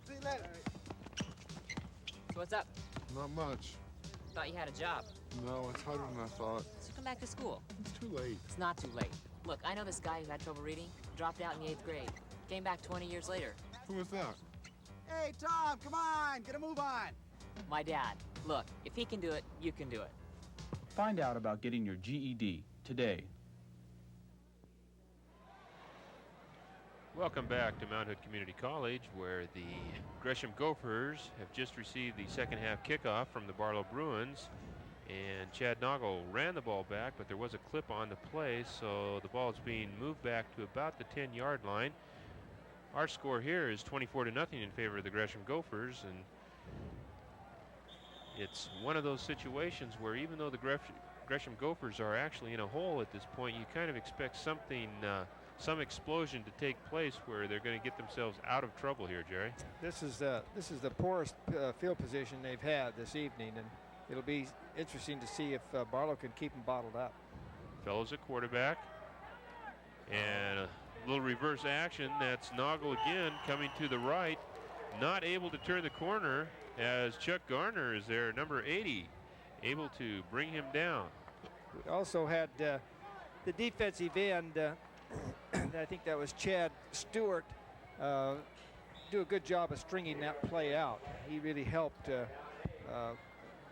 See you later. So what's up? Not much. Thought you had a job. No, it's harder than I thought. So come back to school. It's too late. It's not too late. Look, I know this guy who had trouble reading, dropped out in the 8th grade, came back 20 years later. Who was that? Hey, Tom, come on. Get a move on. My dad. Look, if he can do it, you can do it. Find out about getting your GED today. Welcome back to Mount Hood Community College, where the Gresham Gophers have just received the second half kickoff from the Barlow Bruins. And Chad Noggle ran the ball back, but there was a clip on the play, so the ball is being moved back to about the 10-yard line. Our score here is 24-0 in favor of the Gresham Gophers, and it's one of those situations where even though the Gresham Gophers are actually in a hole at this point, you kind of expect something, some explosion to take place where they're going to get themselves out of trouble here, Jerry. This is the poorest field position they've had this evening, and it'll be interesting to see if Barlow can keep them bottled up. Fellows at quarterback, and a little reverse action. That's Noggle again coming to the right, not able to turn the corner as Chuck Garner is there, number 80, able to bring him down. We also had the defensive end, I think that was Chad Stewart, do a good job of stringing that play out. He really helped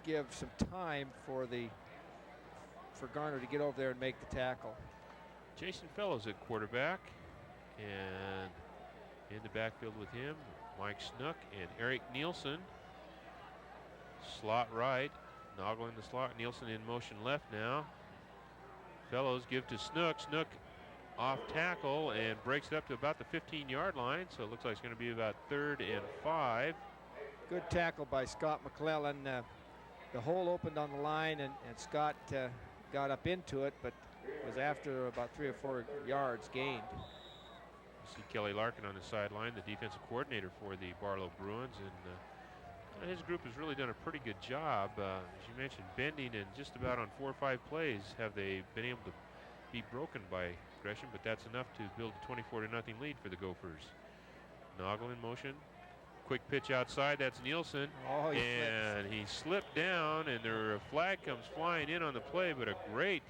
give some time for Garner to get over there and make the tackle. Jason Fellows at quarterback, and in the backfield with him, Mike Snook and Eric Nielsen. Slot right, Noggle in the slot, Nielsen in motion left now. Fellows give to Snook. Snook off tackle and breaks it up to about the 15-yard line, so it looks like it's going to be about 3rd and 5. Good tackle by Scott McClellan. The hole opened on the line, and Scott got up into it, but was after about 3 or 4 yards gained. You see Kelly Larkin on the sideline, the defensive coordinator for the Barlow Bruins, and his group has really done a pretty good job. As you mentioned, bending, and just about on 4 or 5 plays have they been able to be broken by Gresham, but that's enough to build a 24-0 lead for the Gophers. Noggle in motion. Quick pitch outside, that's Nielsen. Oh, he slipped down, and a flag comes flying in on the play, but a great,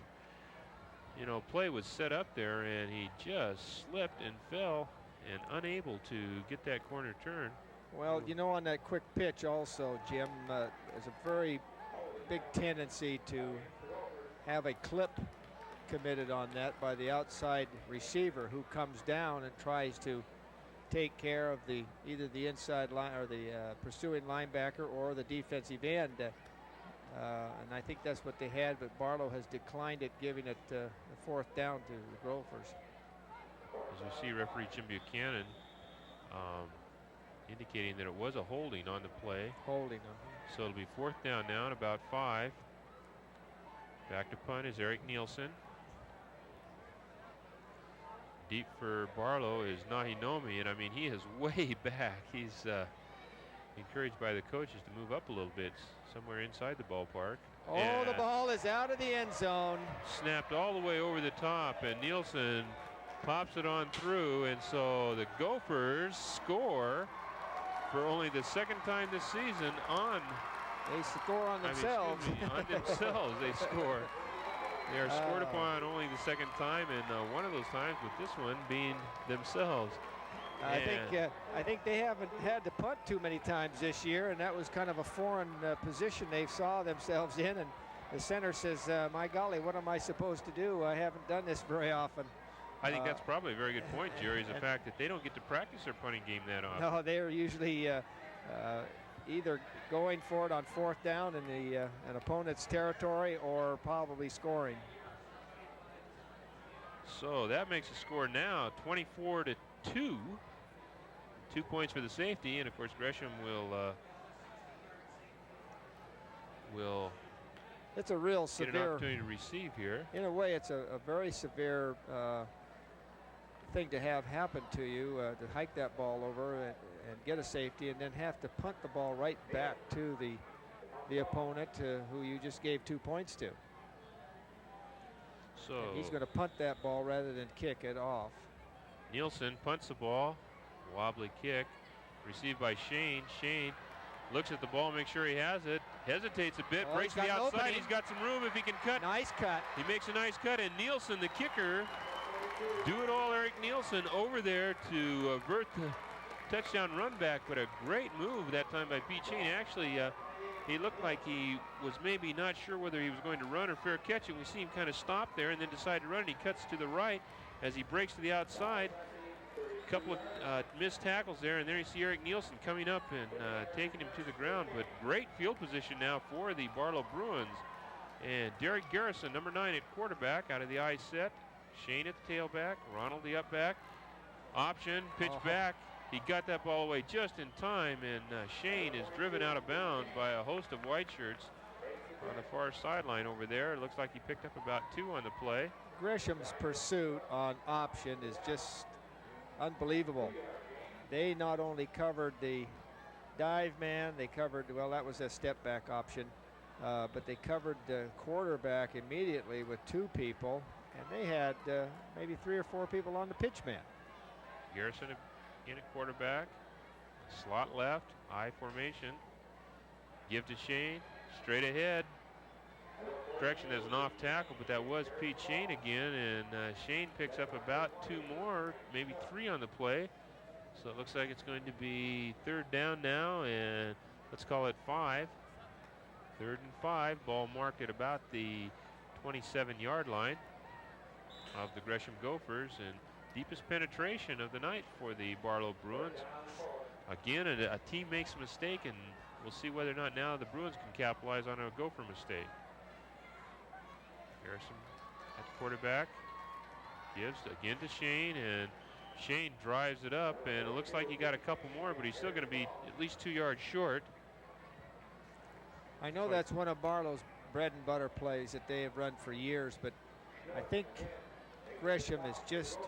play was set up there, and he just slipped and fell and unable to get that corner turn. Well, on that quick pitch also, Jim, there's a very big tendency to have a clip committed on that by the outside receiver, who comes down and tries to take care of either the inside line or the pursuing linebacker or the defensive end. And I think that's what they had, but Barlow has declined it, giving it the 4th down to the Gophers. As we see referee Jim Buchanan indicating that it was a holding on the play. Holding. So it'll be 4th down now and about 5. Back to punt is Eric Nielsen. Deep for Barlow is Nahinomi, and I mean, he is way back. He's encouraged by the coaches to move up a little bit, somewhere inside the ballpark. Oh, and the ball is out of the end zone. Snapped all the way over the top, and Nielsen pops it on through, and so the Gophers score for only the 2nd time this season on. They score on themselves. On themselves they score. They are scored upon only the 2nd time, and one of those times with this one being themselves. I think they haven't had to punt too many times this year, and that was kind of a foreign position they saw themselves in, the center says, my golly, what am I supposed to do? I haven't done this very often. I think that's probably a very good point, Jerry, is the fact that they don't get to practice their punting game that often. No, they're usually either going for it on 4th down in an opponent's territory or probably scoring. So that makes the score now 24-2. 2 points for the safety, and of course Gresham will it's a real get severe an opportunity to receive here. In a way, it's a very severe thing to have happen to you, to hike that ball over and get a safety and then have to punt the ball right back to the opponent who you just gave 2 points to. So and he's going to punt that ball rather than kick it off. Nielsen punts the ball, wobbly kick, received by Shane. Shane looks at the ball, makes sure he has it, hesitates a bit, breaks to the outside. He's got some room if he can cut. Nice cut. He makes a nice cut, and Nielsen, the kicker, do-it-all Eric Nielsen over there to avert the touchdown run back, but a great move that time by Pete Shane. Actually, he looked like he was maybe not sure whether he was going to run or fair catch, and we see him kind of stop there and then decide to run, and he cuts to the right as he breaks to the outside. A couple of missed tackles there, and there you see Eric Nielsen coming up and taking him to the ground, but great field position now for the Barlow Bruins. And Derek Garrison, number 9 at quarterback, out of the I set. Shane at the tailback, Ronald the up back. Option, pitch back. He got that ball away just in time, and Shane is driven out of bounds by a host of white shirts on the far sideline over there. It looks like he picked up about 2 on the play. Gresham's pursuit on option is just unbelievable. They not only covered the dive man, they covered, well, that was a step back option, but they covered the quarterback immediately with 2 people, and they had maybe 3 or 4 people on the pitch man. Garrison in at quarterback, slot left, I formation. Give to Shane, straight ahead. Correction as an off tackle, but that was Pete Shane again, and Shane picks up about 2 more, maybe 3 on the play. So it looks like it's going to be 3rd down now, and let's call it 5. 3rd and 5, ball marked at about the 27-yard line of the Gresham Gophers, and deepest penetration of the night for the Barlow Bruins. Again, a team makes a mistake, and we'll see whether or not now the Bruins can capitalize on a Gopher mistake. Garrison at the quarterback, gives again to Shane, and Shane drives it up, and it looks like he got a couple more, but he's still going to be at least 2 yards short. I know that's one of Barlow's bread and butter plays that they have run for years, but I think Gresham is just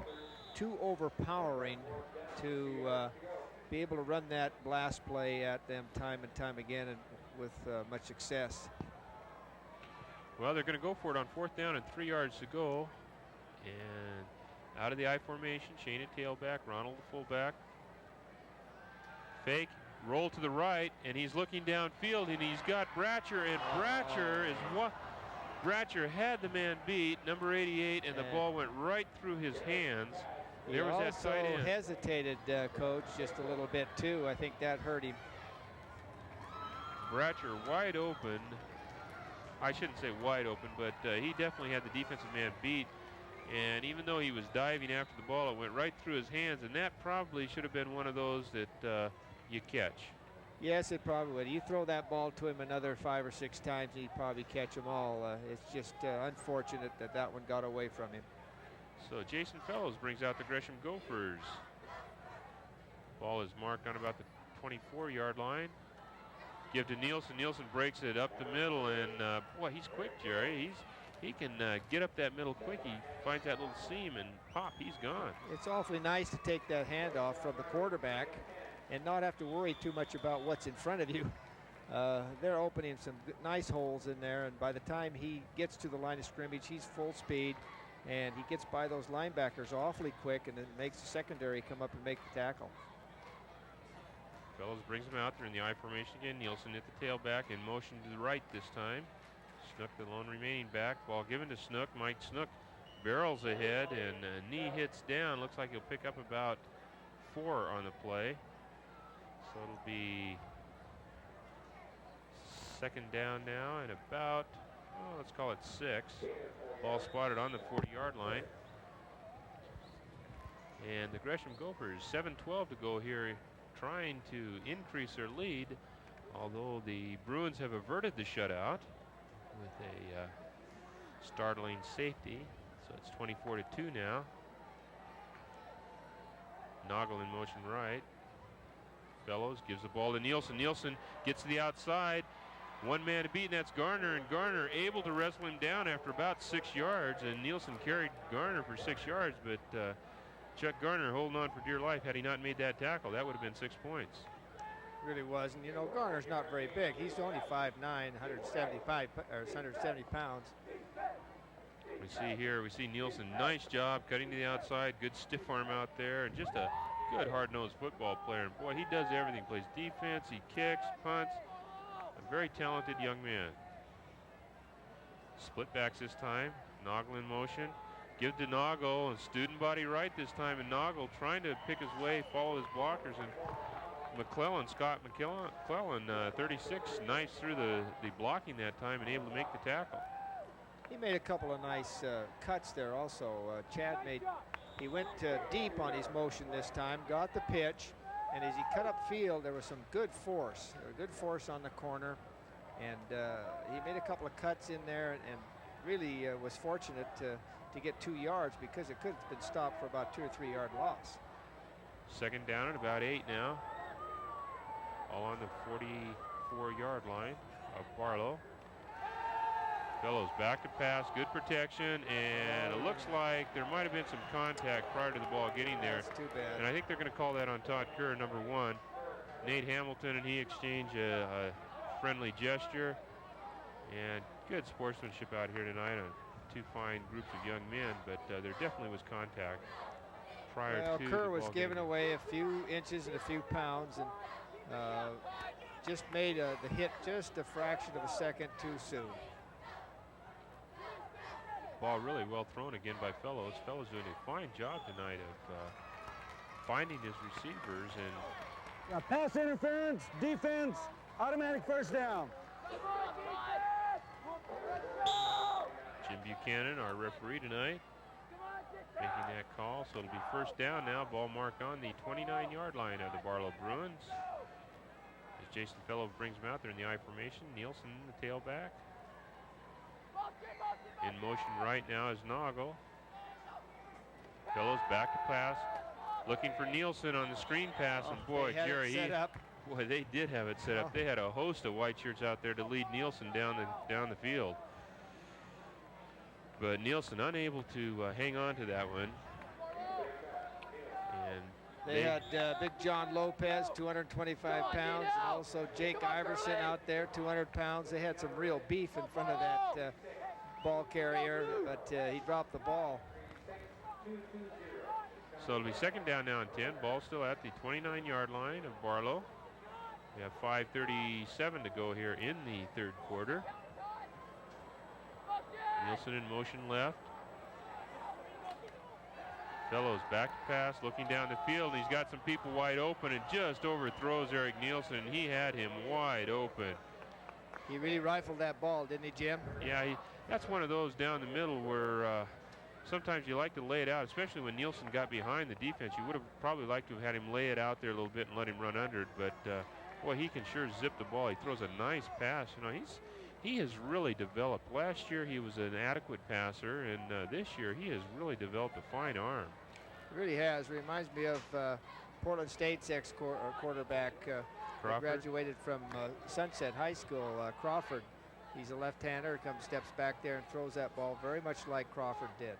too overpowering to be able to run that blast play at them time and time again, and with much success. Well, they're going to go for it on 4th down and 3 yards to go. And out of the I formation, Shane at tailback, Ronald the fullback. Fake, roll to the right, and he's looking downfield, and he's got Bratcher, and Bratcher is what? Bratcher had the man beat, number 88, and the ball went right through his hands. There was that tight end. He also hesitated, Coach, just a little bit too. I think that hurt him. Bratcher wide open. I shouldn't say wide open, but he definitely had the defensive man beat. And even though he was diving after the ball, it went right through his hands, and that probably should have been one of those that you catch. Yes, it probably would. You throw that ball to him another 5 or 6 times, he'd probably catch them all. It's just unfortunate that that one got away from him. So Jason Fellows brings out the Gresham Gophers. Ball is marked on about the 24-yard line. Give to Nielsen. Nielsen breaks it up the middle, and boy, he's quick, Jerry. He can get up that middle quick. He finds that little seam, and pop, he's gone. It's awfully nice to take that handoff from the quarterback and not have to worry too much about what's in front of you. They're opening some nice holes in there, and by the time he gets to the line of scrimmage, he's full speed, and he gets by those linebackers awfully quick, and then makes the secondary come up and make the tackle. Fellows brings him out there in the I formation again. Nielsen at the tailback in motion to the right this time. Snook, the lone remaining back. Ball given to Snook. Mike Snook barrels ahead, and knee hits down. Looks like he'll pick up about 4 on the play. So it'll be 2nd down now and about let's call it 6. Ball spotted on the 40-yard line. And the Gresham Gophers, 7:12 to go here, trying to increase their lead, although the Bruins have averted the shutout with a startling safety. So it's 24-2 now. Noggle in motion right. Fellows gives the ball to Nielsen. Nielsen gets to the outside. One man to beat, and that's Garner. And Garner able to wrestle him down after about 6 yards. And Nielsen carried Garner for 6 yards, but Chuck Garner holding on for dear life. Had he not made that tackle, that would have been 6 points. Really was. And, you know, Garner's not very big. He's only 5'9", 170 pounds. We see here, we see Nielsen, nice job cutting to the outside, good stiff arm out there, and just a good hard-nosed football player. And boy, he does everything. Plays defense, he kicks, punts. A very talented young man. Split backs this time. Noggle in motion. Give to Noggle, and student body right this time. And Noggle trying to pick his way, follow his blockers. And McClellan, Scott McClellan, 36, nice through the blocking that time and able to make the tackle. He made a couple of nice cuts there also. Chad he went deep on his motion this time, got the pitch, and as he cut up field, there was some good force. Good force on the corner, and he made a couple of cuts in there, and really was fortunate to get 2 yards, because it could have been stopped for about 2 or 3 yard loss. Second down at about 8 now. All on the 44-yard line of Barlow. Fellows back to pass, good protection, and it looks like there might have been some contact prior to the ball getting there. That's too bad. And I think they're going to call that on Todd Kerr, number 1. Nate Hamilton and he exchange a friendly gesture, and good sportsmanship out here tonight on 2 fine groups of young men, but there definitely was contact prior to the Kerr ball was giving getting away a few inches and a few pounds, and just made the hit just a fraction of a second too soon. Ball really well thrown again by Fellows. Fellows doing a fine job tonight of finding his receivers. And pass interference, defense, automatic first down. Jim Buchanan, our referee tonight, making that call. So it'll be first down now. Ball marked on the 29-yard line of the Barlow Bruins. As Jason Fellow brings him out there in the I formation. Nielsen, the tailback. In motion right now is Noggle. Fellows back to pass. Looking for Nielsen on the screen pass. And boy, Jerry, boy, they did have it set up. They had a host of white shirts out there to lead Nielsen down the field. But Nielsen unable to hang on to that one. And they had big John Lopez, 225 pounds, and also Jake Iverson out there, 200 pounds. They had some real beef in front of that ball carrier, but he dropped the ball. So it'll be second down now and 10. Ball still at the 29-yard line of Barlow. We have 5:37 to go here in the third quarter. Nielsen in motion left. Fellows back to pass, looking down the field. He's got some people wide open and just overthrows Eric Nielsen. He had him wide open. He really rifled that ball, didn't he, Jim? Yeah, that's one of those down the middle where sometimes you like to lay it out, especially when Nielsen got behind the defense. You would have probably liked to have had him lay it out there a little bit and let him run under it, but boy, he can sure zip the ball. He throws a nice pass. You know, he has really developed. Last year he was an adequate passer, and this year he has really developed a fine arm. He really has. Reminds me of Portland State's ex-quarterback who graduated from Sunset High School, Crawford. He's a left-hander, steps back there and throws that ball very much like Crawford did.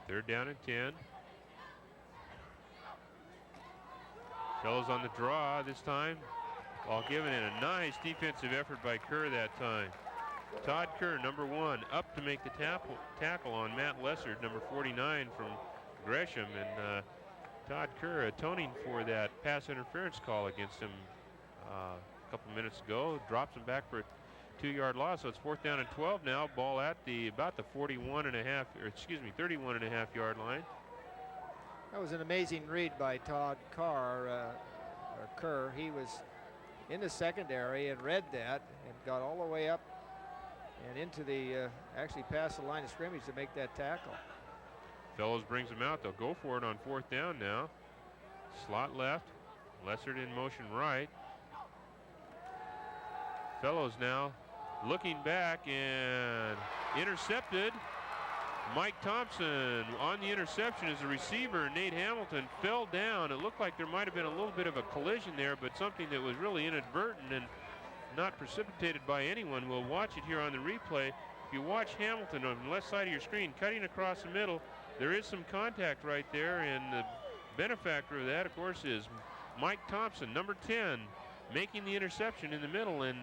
Third down and 10. Fellows on the draw this time. Ball given in a nice defensive effort by Kerr that time. Todd Kerr, number 1, up to make the tackle on Matt Lessard, number 49 from Gresham. And Todd Kerr atoning for that pass interference call against him a couple minutes ago. Drops him back for a 2-yard loss. So it's fourth down and 12 now. Ball at about the 31.5 yard line. That was an amazing read by Todd Kerr. He was in the secondary and read that and got all the way up and into the, actually past the line of scrimmage to make that tackle. Fellows brings him out. They'll go for it on 4th down now. Slot left. Lessard in motion right. Fellows now looking back and intercepted. Mike Thompson on the interception as a receiver. Nate Hamilton fell down. It looked like there might have been a little bit of a collision there, but something that was really inadvertent and not precipitated by anyone. We'll watch it here on the replay. If you watch Hamilton on the left side of your screen, cutting across the middle, there is some contact right there, and the benefactor of that, of course, is Mike Thompson, number 10, making the interception in the middle, and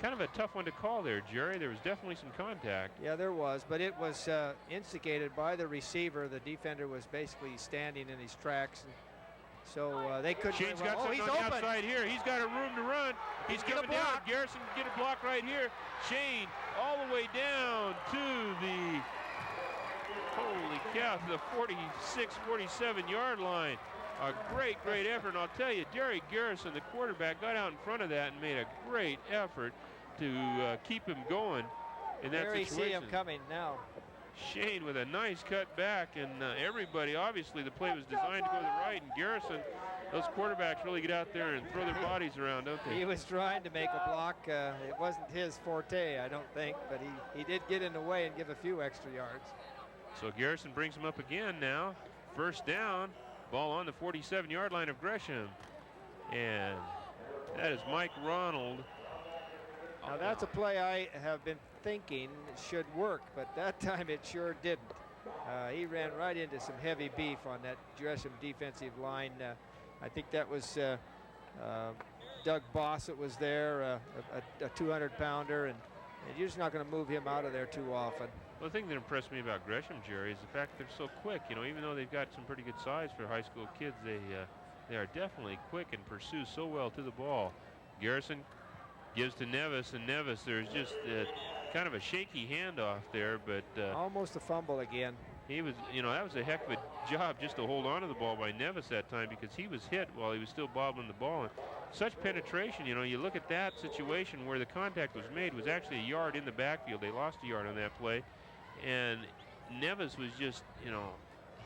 kind of a tough one to call there, Jerry. There was definitely some contact. Yeah, there was, but it was instigated by the receiver. The defender was basically standing in his tracks, and so they couldn't. Shane's got something he's on the open. outside here. He's got a room to run. He's coming down. Garrison can get a block right here. Shane all the way down to the, holy cow, to the 46, 47-yard line. A great effort, and I'll tell you, Derek Garrison, the quarterback, got out in front of that and made a great effort to keep him going in that situation. See him coming now. Shane with a nice cut back, and everybody, obviously the play was designed to go to the right, and Garrison, those quarterbacks really get out there and throw their bodies around, don't they? He was trying to make a block. It wasn't his forte, I don't think, but he did get in the way and give a few extra yards. So Garrison brings him up again now. 1st down, ball on the 47-yard line of Gresham. And that is Mike Ronald. Now that's a play I have been thinking should work, but that time it sure didn't. He ran right into some heavy beef on that Gresham defensive line. I think that was Doug Boss that was there, a 200-pounder, and you're just not going to move him out of there too often. Well, the thing that impressed me about Gresham, Jerry, is the fact they're so quick. You know, even though they've got some pretty good size for high school kids, they are definitely quick and pursue so well to the ball. Garrison gives to Nevis, and Nevis, there's just kind of a shaky handoff there, but almost a fumble again. He was, you know, that was a heck of a job just to hold on to the ball by Nevis that time, because he was hit while he was still bobbling the ball. And such penetration, you know, you look at that situation where the contact was made, was actually a yard in the backfield. They lost a yard on that play, and Nevis was just, you know,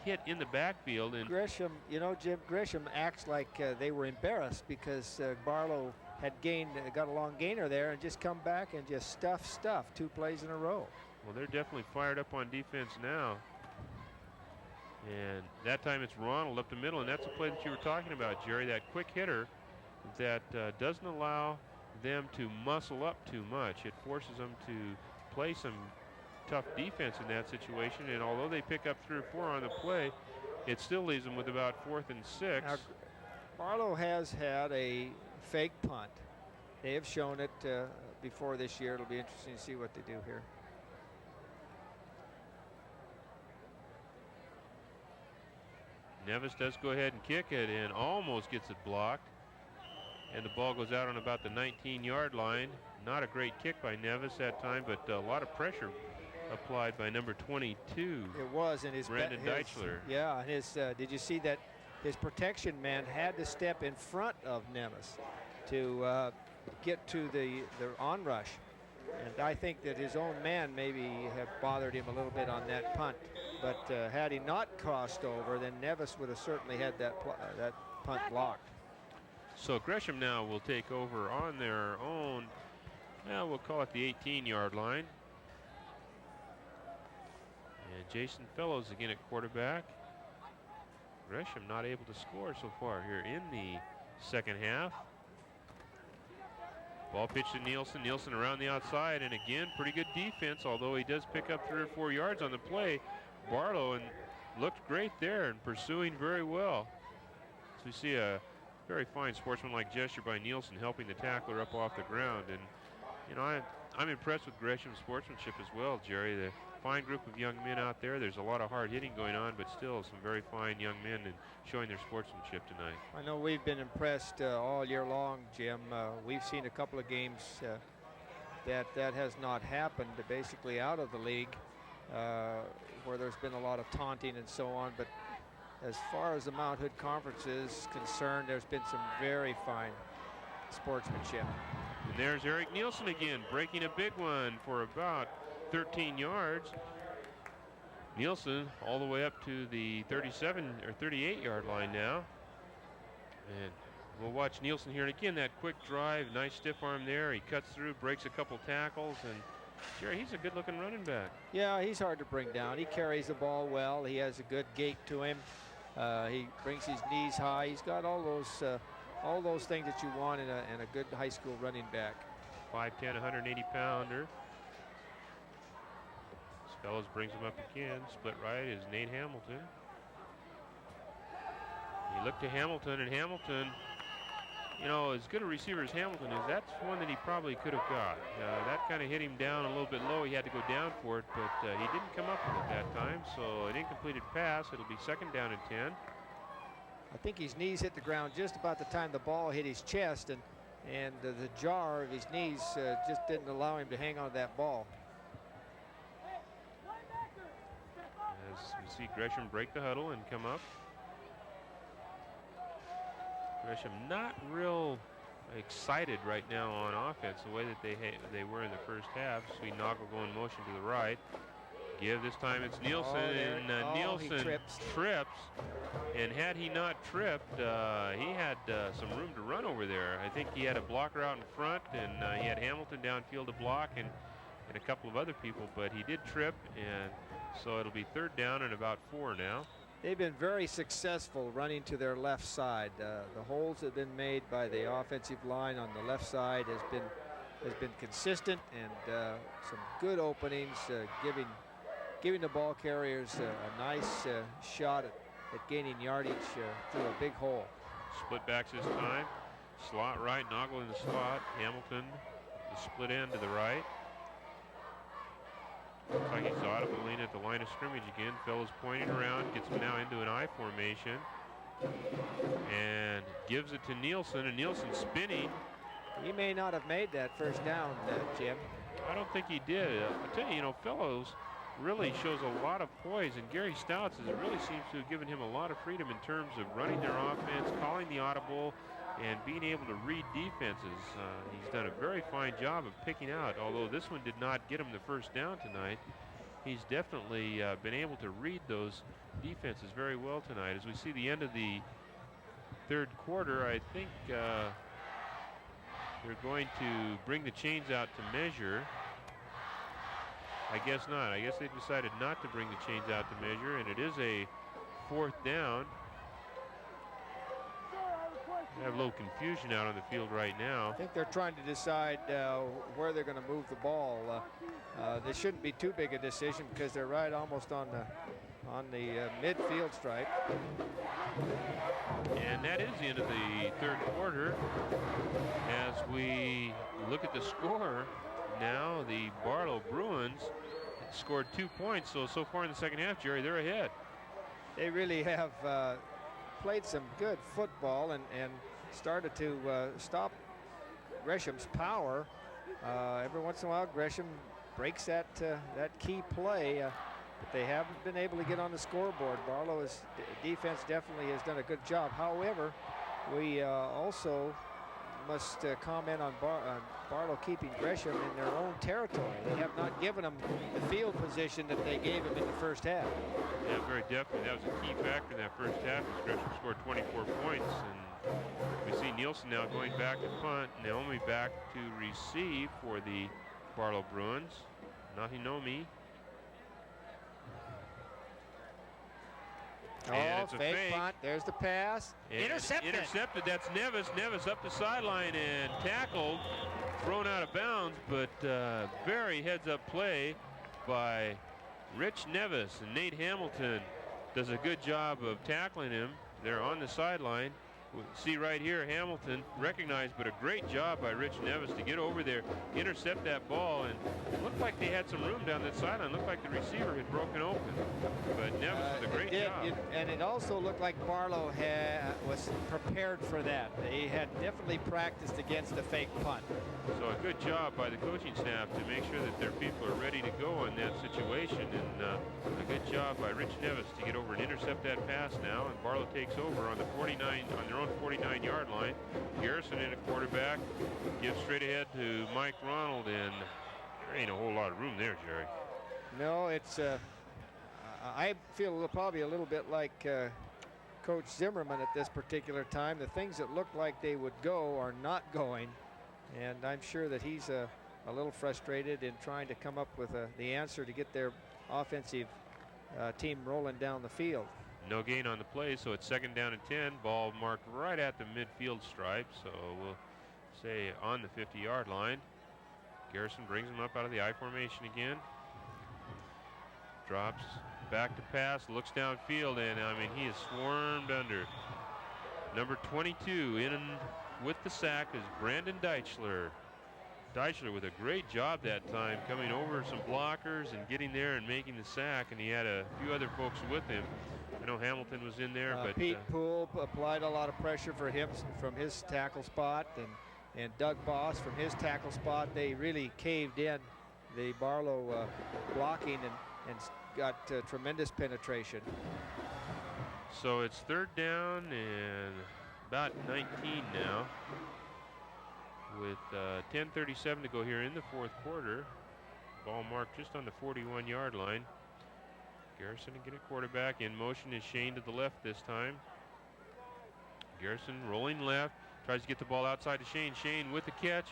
hit in the backfield. And Gresham, you know, Jim, Gresham acts like they were embarrassed because Barlow had got a long gainer there and just come back and just stuff 2 plays in a row. Well, they're definitely fired up on defense now. And that time it's Ronald up the middle, and that's the play that you were talking about, Jerry, that quick hitter that doesn't allow them to muscle up too much. It forces them to play some tough defense in that situation, and although they pick up 3 or 4 on the play, it still leaves them with about 4th and 6. Now, Barlow has had a fake punt. They have shown it before this year. It'll be interesting to see what they do here. Nevis does go ahead and kick it and almost gets it blocked. And the ball goes out on about the 19-yard line. Not a great kick by Nevis that time, but a lot of pressure applied by number 22. It was in his Brandon Deichler. Yeah, and his did you see that his protection man had to step in front of Nevis to get to the onrush. And I think that his own man maybe have bothered him a little bit on that punt. But had he not crossed over, then Nevis would have certainly had that punt blocked. So Gresham now will take over on their own, well, we'll call it the 18-yard line. And Jason Fellows again at quarterback. Gresham not able to score so far here in the second half. Ball pitched to Nielsen. Nielsen around the outside, and again, pretty good defense, although he does pick up 3 or 4 yards on the play. Barlow and looked great there and pursuing very well. So we see a very fine sportsmanlike gesture by Nielsen helping the tackler up off the ground. And, you know, I'm impressed with Gresham's sportsmanship as well, Jerry. The fine group of young men out there. There's a lot of hard hitting going on, but still some very fine young men and showing their sportsmanship tonight. I know we've been impressed all year long, Jim. We've seen a couple of games that has not happened, basically out of the league, where there's been a lot of taunting and so on. But as far as the Mount Hood Conference is concerned, there's been some very fine sportsmanship. And there's Eric Nielsen again, breaking a big one for about 13 yards. Nielsen all the way up to the 37 or 38-yard line now. And we'll watch Nielsen here. And again, that quick drive, nice stiff arm there. He cuts through, breaks a couple tackles, and sure, he's a good-looking running back. Yeah, he's hard to bring down. He carries the ball well. He has a good gait to him. He brings his knees high. He's got all those things that you want in a good high school running back. 5'10", 180-pounder. Fellows brings him up again. Split right is Nate Hamilton. You look to Hamilton, and Hamilton, you know, as good a receiver as Hamilton is, that's one that he probably could have got. That kind of hit him down a little bit low. He had to go down for it, but he didn't come up with it that time. So an incompleted pass. It'll be 2nd down and 10. I think his knees hit the ground just about the time the ball hit his chest, and the jar of his knees just didn't allow him to hang on to that ball. As we see Gresham break the huddle and come up. Gresham not real excited right now on offense the way that they were in the first half. Sweetnoggle going motion to the right. Give this time it's Nielsen, and Nielsen trips. And had he not tripped, he had some room to run over there. I think he had a blocker out in front, and he had Hamilton downfield to block, and a couple of other people, but he did trip, and so it'll be 3rd down and about 4 now. They've been very successful running to their left side. The holes that have been made by the offensive line on the left side has been consistent, and some good openings, giving the ball carriers a nice shot at gaining yardage through a big hole. Split backs this time. Slot right, Noggle in the slot. Hamilton, the split end to the right. Looks like he's audibly at the line of scrimmage again. Fellows pointing around, gets him now into an I formation, and gives it to Nielsen, and Nielsen spinning. He may not have made that first down, Jim. I don't think he did. I tell you, Fellows really shows a lot of poise, and Gary Stouts really seems to have given him a lot of freedom in terms of running their offense, calling the audible, and being able to read defenses. He's done a very fine job of picking out, although this one did not get him the first down tonight. He's definitely been able to read those defenses very well tonight. As we see the end of the 3rd quarter, I think they're going to bring the chains out to measure. I guess not. I guess they decided not to bring the chains out to measure, and it is a 4th down. We have a little confusion out on the field right now. I think they're trying to decide where they're going to move the ball. This shouldn't be too big a decision because they're right almost on the midfield stripe. And that is the end of the 3rd quarter. As we look at the score now, the Barlow Bruins scored 2 points. So far in the 2nd half, Jerry, they're ahead. They really have played some good football and started to stop Gresham's power. Every once in a while, Gresham breaks that key play, but they haven't been able to get on the scoreboard. Barlow's defense definitely has done a good job. However, we also must comment on Barlow keeping Gresham in their own territory. They have not given them the field position that they gave him in the first half. Yeah, very definitely. That was a key factor in that first half as Gresham scored 24 points. And we see Nielsen now going back to punt. Naomi back to receive for the Barlow Bruins. Nahinomi. And it's a fake punt. There's the pass. Intercepted. That's Nevis. Nevis up the sideline and tackled. Thrown out of bounds, but very heads-up play by Rich Nevis. And Nate Hamilton does a good job of tackling him. They're on the sideline. We see right here Hamilton recognized, but a great job by Rich Nevis to get over there, intercept that ball, and it looked like they had some room down that sideline. Looked like the receiver had broken open, but Nevis did a great job. And it also looked like Barlow was prepared for that. They had definitely practiced against a fake punt. So a good job by the coaching staff to make sure that their people are ready to go in that situation, and a good job by Rich Nevis to get over and intercept that pass now, and Barlow takes over on the 49 on their own own 49-yard line. Garrison in a quarterback, gives straight ahead to Mike Ronald, and there ain't a whole lot of room there, Jerry. No, it's I feel probably a little bit like Coach Zimmerman at this particular time. The things that looked like they would go are not going, and I'm sure that he's a little frustrated in trying to come up with the answer to get their offensive team rolling down the field. No gain on the play, so it's 2nd down and 10. Ball marked right at the midfield stripe, so we'll say on the 50-yard line. Garrison brings him up out of the I formation again. Drops back to pass, looks downfield, and I mean, he is swarmed under. Number 22 in with the sack is Brandon Deichler. Deichler with a great job that time, coming over some blockers and getting there and making the sack, and he had a few other folks with him. I know Hamilton was in there, but Pete Poole applied a lot of pressure for him from his tackle spot, and Doug Boss from his tackle spot. They really caved in the Barlow blocking and got tremendous penetration. So it's 3rd down and about 19 now, with 10:37 to go here in the 4th quarter. Ball marked just on the 41-yard line. Garrison again at quarterback. In motion is Shane to the left this time. Garrison rolling left, tries to get the ball outside to Shane. Shane with the catch,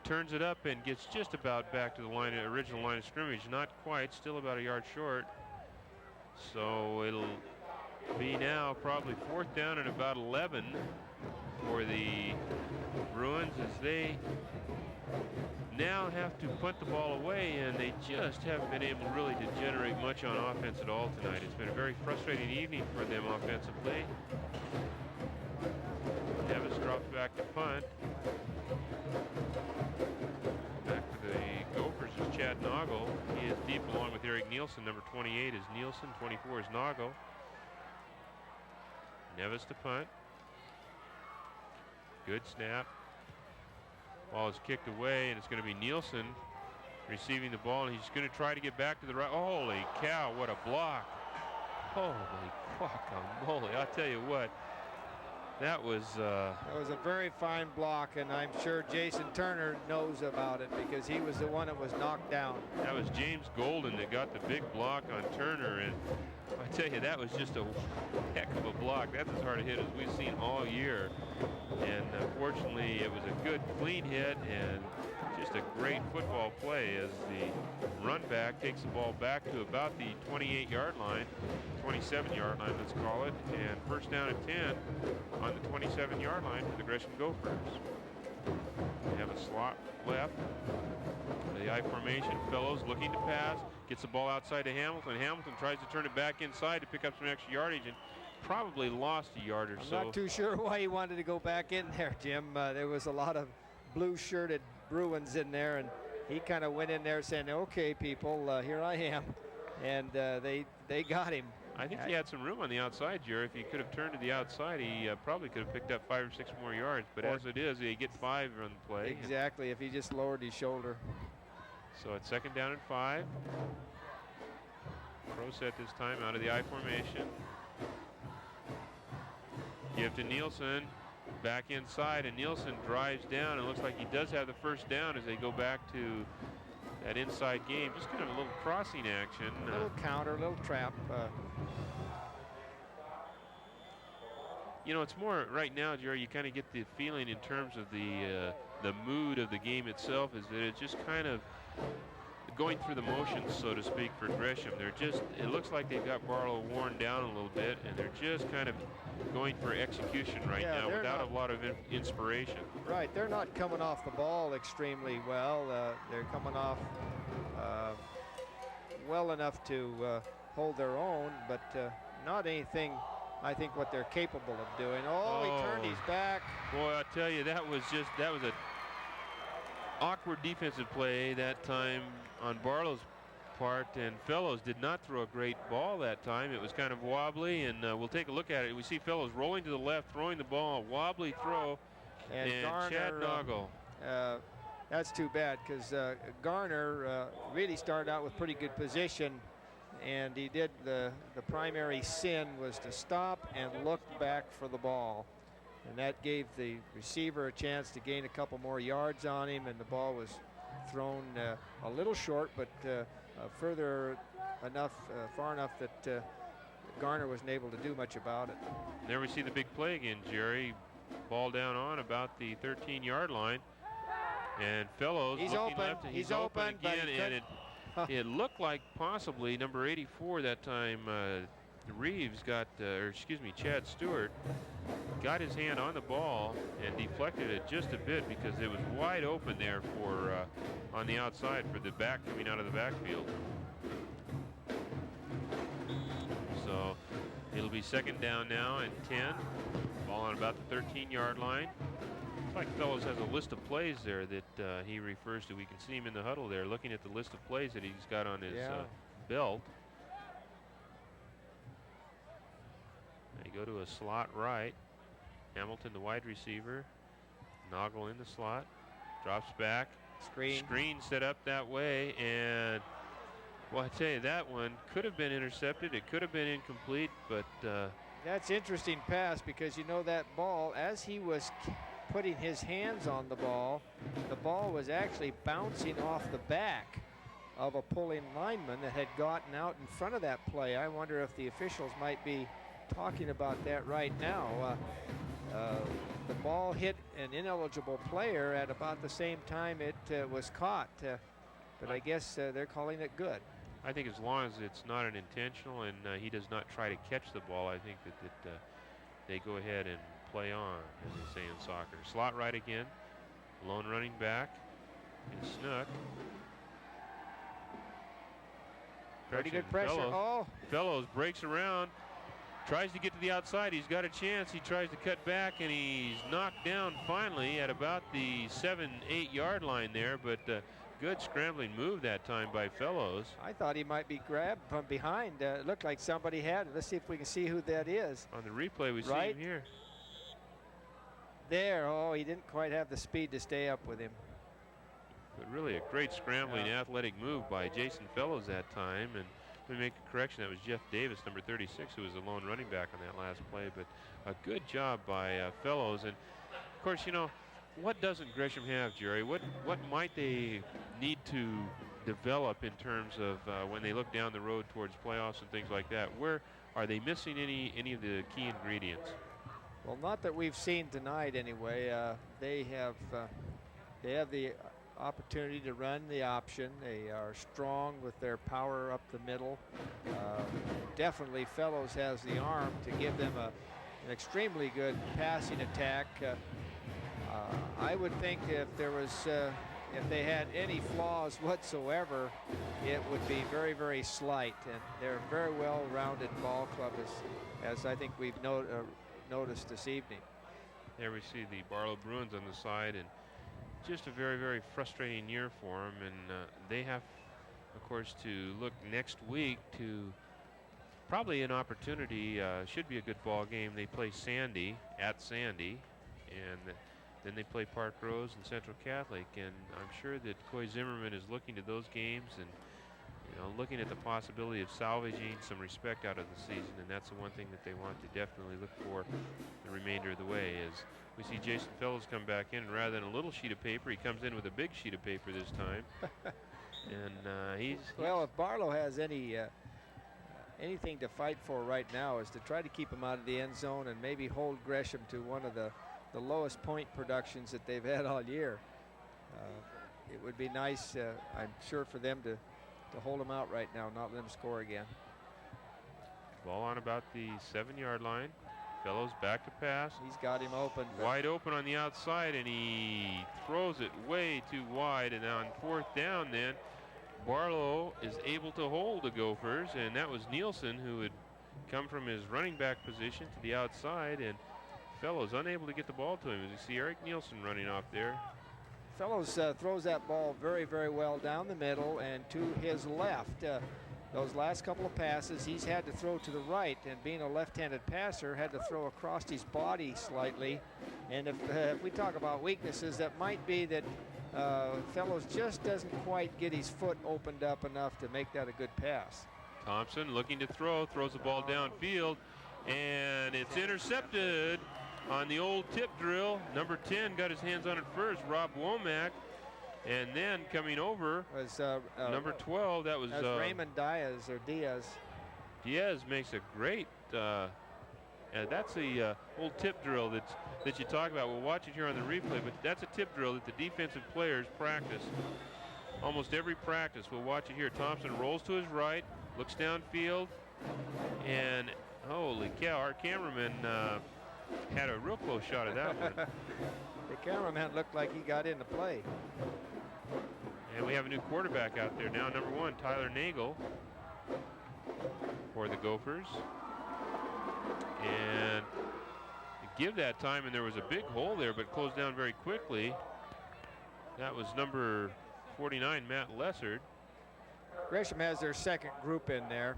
turns it up and gets just about back to the original line of scrimmage. Not quite, still about a yard short. So it'll be now probably 4th down and about 11 for the Bruins, as they now have to punt the ball away, and they just haven't been able really to generate much on offense at all tonight. It's been a very frustrating evening for them offensively. Nevis drops back to punt. Back to the Gophers is Chad Noggle. He is deep along with Eric Nielsen. Number 28 is Nielsen, 24 is Noggle. Nevis to punt. Good snap. Ball is kicked away, and it's going to be Nielsen receiving the ball, and he's going to try to get back to the right. Holy cow, what a block. Holy guacamole. I'll tell you what, that was a very fine block, and I'm sure Jason Turner knows about it because he was the one that was knocked down. That was James Golden that got the big block on Turner, and I tell you, that was just a heck of a block. That's as hard a hit as we've seen all year. And fortunately, it was a good, clean hit and just a great football play as the run back takes the ball back to about the 28-yard line, 27-yard line, let's call it, and 1st down and 10 on the 27-yard line for the Gresham Gophers. They have a slot left. The I formation. Fellows looking to pass, gets the ball outside to Hamilton. Hamilton tries to turn it back inside to pick up some extra yardage, and probably lost a yard or so. I'm not too sure why he wanted to go back in there, Jim. There was a lot of blue-shirted Bruins in there, and he kind of went in there saying, "Okay, people, here I am," and they got him. I think he had some room on the outside, Jerry. If he could have turned to the outside, he probably could have picked up 5 or 6 more yards. But as it is, he get 5 on the play. Exactly, if he just lowered his shoulder. So it's 2nd down and 5. Pro set this time out of the I formation. Give to Nielsen, back inside, and Nielsen drives down. It looks like he does have the 1st down as they go back to that inside game. Just kind of a little crossing action. A little counter, a little trap. You know, it's more right now, Jerry, you kind of get the feeling in terms of the mood of the game itself is that it's just kind of going through the motions, so to speak, for Gresham. It looks like they've got Barlow worn down a little bit, and they're just kind of going for execution right now without a lot of inspiration. Right, they're not coming off the ball extremely well. They're coming off well enough to hold their own, but not anything, I think, what they're capable of doing. He turned his back. Boy, I tell you, that was a awkward defensive play that time on Barlow's part, and Fellows did not throw a great ball that time. It was kind of wobbly, and we'll take a look at it. We see Fellows rolling to the left, throwing the ball, wobbly throw, and Chad Noggle. That's too bad, because Garner really started out with pretty good position, and he did the primary sin was to stop and look back for the ball. and that gave the receiver a chance to gain a couple more yards on him, and the ball was thrown a little short, but further enough, far enough that Garner wasn't able to do much about it. There we see the big play again, Jerry. Ball down on about the 13-yard line, and Fellows He's looking open. left, and He's open open, but again, he and it looked like possibly number 84 that time, Reeves got, or excuse me, Chad Stewart got his hand on the ball and deflected it just a bit because it was wide open there for on the outside for the back coming out of the backfield. So it'll be second down now and 10. Ball on about the 13-yard line. Looks like Fellows has a list of plays there that he refers to. We can see him in the huddle there looking at the list of plays that he's got on his belt. They go to a slot right. Hamilton, the wide receiver. Noggle in the slot. Drops back. Screen set up that way. And, well, I tell you, that one could have been intercepted. It could have been incomplete, but... That's interesting pass because, you know, that ball, as he was putting his hands on the ball was actually bouncing off the back of a pulling lineman that had gotten out in front of that play. I wonder if the officials might be talking about that right now. The ball hit an ineligible player at about the same time it was caught, but I guess they're calling it good. I think as long as it's not an intentional and he does not try to catch the ball, I think that they go ahead and play on, as they say in soccer. Slot right again. Lone running back is Snook. Pretty good pressure. Fellows breaks around, tries to get to the outside. He's got a chance. He tries to cut back, and he's knocked down finally at about the 7-8 yard line there, but good scrambling move that time by Fellows. I thought he might be grabbed from behind. It looked like somebody had it. Let's see if we can see who that is. On the replay, we see him here. There. Oh, he didn't quite have the speed to stay up with him. But really a great scrambling athletic move by Jason Fellows that time. And let me make a correction. That was Jeff Davis, number 36, who was the lone running back on that last play. But a good job by Fellows. And, of course, you know, what doesn't Gresham have, Jerry? What might they need to develop in terms of when they look down the road towards playoffs and things like that? Where are they missing any of the key ingredients? Well, not that we've seen tonight anyway. They have the opportunity to run the option. They are strong with their power up the middle. Definitely Fellows has the arm to give them an extremely good passing attack. I would think if there was if they had any flaws whatsoever, it would be very, very slight. And they're a very well-rounded ball club, as I think we've noticed this evening. There we see the Barlow Bruins on the side, and just a very, very frustrating year for them. And they have, of course, to look next week to probably an opportunity. Should be a good ball game. They play Sandy at Sandy, and then they play Park Rose and Central Catholic. And I'm sure that Coy Zimmerman is looking to those games and, you know, looking at the possibility of salvaging some respect out of the season. And that's the one thing that they want to definitely look for the remainder of the way. Is we see Jason Fellows come back in, and rather than a little sheet of paper, he comes in with a big sheet of paper this time. And he's well, if Barlow has anything to fight for right now, is to try to keep him out of the end zone and maybe hold Gresham to one of the lowest point productions that they've had all year. It would be nice, I'm sure, for them to hold them out right now, not let them score again. Ball on about the 7-yard line. Fellows back to pass. He's got him open. Wide open on the outside, and he throws it way too wide. And on fourth down then, Barlow is able to hold the Gophers, and that was Nielsen who had come from his running back position to the outside, and Fellows unable to get the ball to him. As you see Eric Nielsen running off there. Fellows throws that ball very, very well down the middle and to his left. Those last couple of passes, he's had to throw to the right, and being a left-handed passer, had to throw across his body slightly. And if we talk about weaknesses, that might be that Fellows just doesn't quite get his foot opened up enough to make that a good pass. Thompson looking to throw, throws the ball downfield, and it's intercepted on the old tip drill. Number 10 got his hands on it first, Rob Womack. And then coming over was number 12, that was Raymond Diaz or Diaz. Diaz makes a great, that's the old tip drill that you talk about. We'll watch it here on the replay, but that's a tip drill that the defensive players practice. Almost every practice, we'll watch it here. Thompson rolls to his right, looks downfield, and holy cow, our cameraman had a real close shot of that one. The cameraman looked like he got into play. And we have a new quarterback out there now, number 1, Tyler Nagel for the Gophers. And give that time, and there was a big hole there, but closed down very quickly. That was number 49, Matt Lessard. Gresham has their second group in there.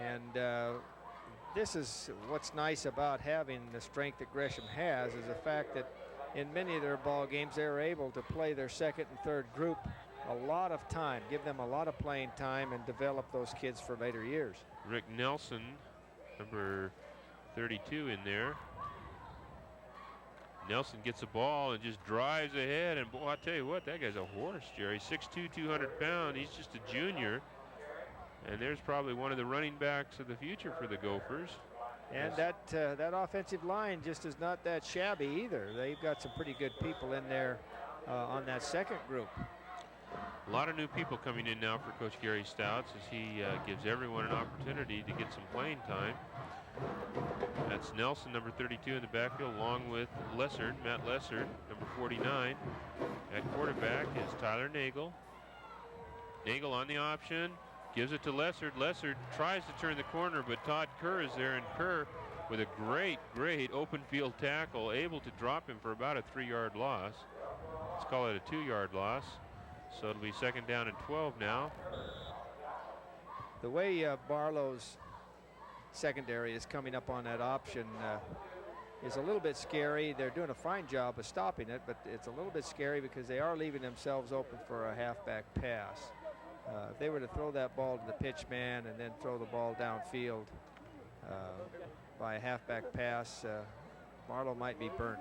And this is what's nice about having the strength that Gresham has, is the fact that in many of their ball games they're able to play their second and third group a lot of time, give them a lot of playing time, and develop those kids for later years. Rick Nelson, number 32 in there. Nelson gets the ball and just drives ahead, and boy, I tell you what, that guy's a horse, Jerry. 6'2", 200 pounds. He's just a junior, and there's probably one of the running backs of the future for the Gophers. And that offensive line just is not that shabby either. They've got some pretty good people in there on that second group. A lot of new people coming in now for Coach Gary Stouts as he gives everyone an opportunity to get some playing time. That's Nelson, number 32 in the backfield, along with Lessard, Matt Lessard, number 49. At quarterback is Tyler Nagel. Nagel on the option, gives it to Lessard. Lessard tries to turn the corner, but Todd Kerr is there, and Kerr, with a great open field tackle, able to drop him for about a 3-yard loss. Let's call it a 2-yard loss. So it'll be second down and 12 now. The way Barlow's secondary is coming up on that option is a little bit scary. They're doing a fine job of stopping it, but it's a little bit scary because they are leaving themselves open for a halfback pass. If they were to throw that ball to the pitch man and then throw the ball downfield by a halfback pass, Barlow might be burnt.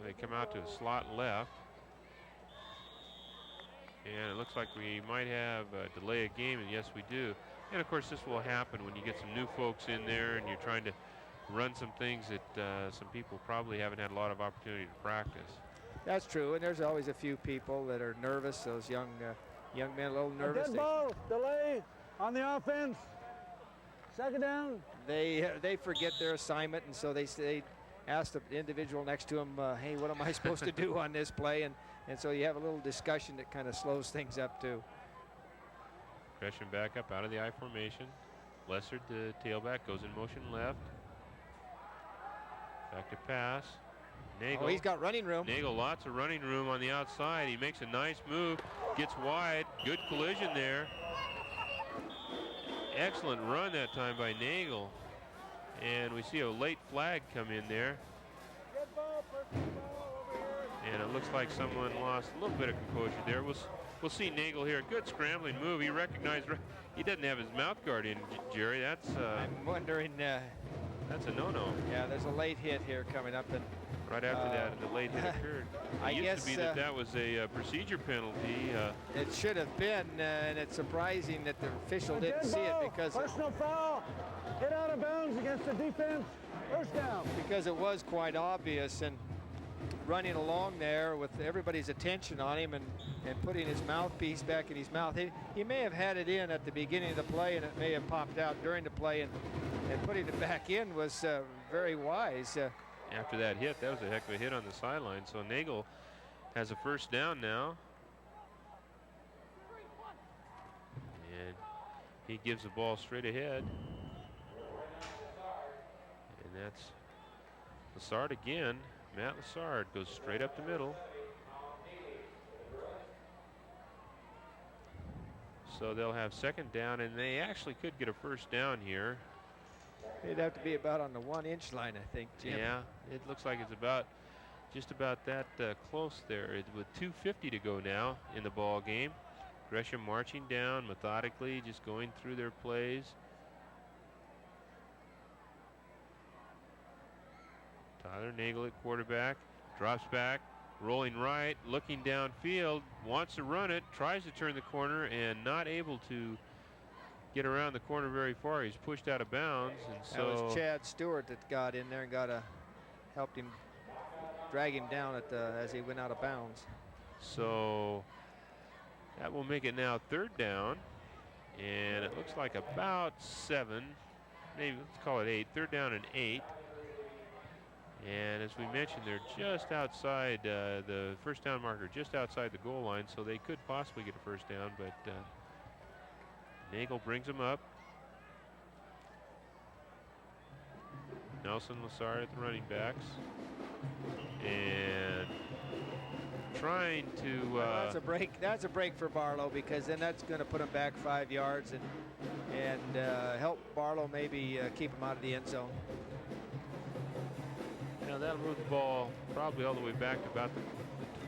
They come out to a slot left. And it looks like we might have a delay of game, and yes, we do. And of course, this will happen when you get some new folks in there and you're trying to run some things that some people probably haven't had a lot of opportunity to practice. That's true, and there's always a few people that are nervous. Those young men, a little nervous. Dead ball, delay on the offense. Second down. They forget their assignment, and so they ask the individual next to them, hey, what am I supposed to do on this play? And so you have a little discussion that kind of slows things up too. Gresham back up out of the I formation. Lessard, the tailback, goes in motion left. Back to pass. Nagel. Oh, he's got running room. Nagel, lots of running room on the outside. He makes a nice move, gets wide. Good collision there. Excellent run that time by Nagel. And we see a late flag come in there. And it looks like someone lost a little bit of composure there. We'll see Nagel here. Good scrambling move. He recognized. He doesn't have his mouth guard in, Jerry. That's. I'm wondering. That's a no-no. Yeah, there's a late hit here coming up, and right after that, the late hit occurred. I used guess to be that was a procedure penalty. It should have been, and it's surprising that the official didn't see it because. Personal foul. Hit out of bounds against the defense. First down. Because it was quite obvious, and running along there with everybody's attention on him and putting his mouthpiece back in his mouth. He may have had it in at the beginning of the play, and it may have popped out during the play, and putting it back in was very wise. After that hit, that was a heck of a hit on the sideline. So Nagel has a first down now. And he gives the ball straight ahead. And that's Lessard again. Matt Lessard goes straight up the middle. So they'll have second down, and they actually could get a first down here. It'd have to be about on the 1-inch line, I think, Jim. Yeah, it looks like it's just about that close there. With 2:50 to go now in the ball game. Gresham marching down methodically, just going through their plays. Tyler Nagel at quarterback, drops back, rolling right, looking downfield, wants to run it, tries to turn the corner, and not able to get around the corner very far. He's pushed out of bounds, and so that was Chad Stewart that got in there and helped him drag him down as he went out of bounds. So that will make it now 3rd down, and it looks like about 7, maybe let's call it 8. 3rd down and 8. And as we mentioned, they're just outside the first down marker, just outside the goal line, so they could possibly get a first down, but Nagel brings him up. Nelson Lassard at the running backs. And trying to that's a break for Barlow, because then that's going to put him back 5 yards and help Barlow maybe keep him out of the end zone. Now that'll move the ball probably all the way back to about the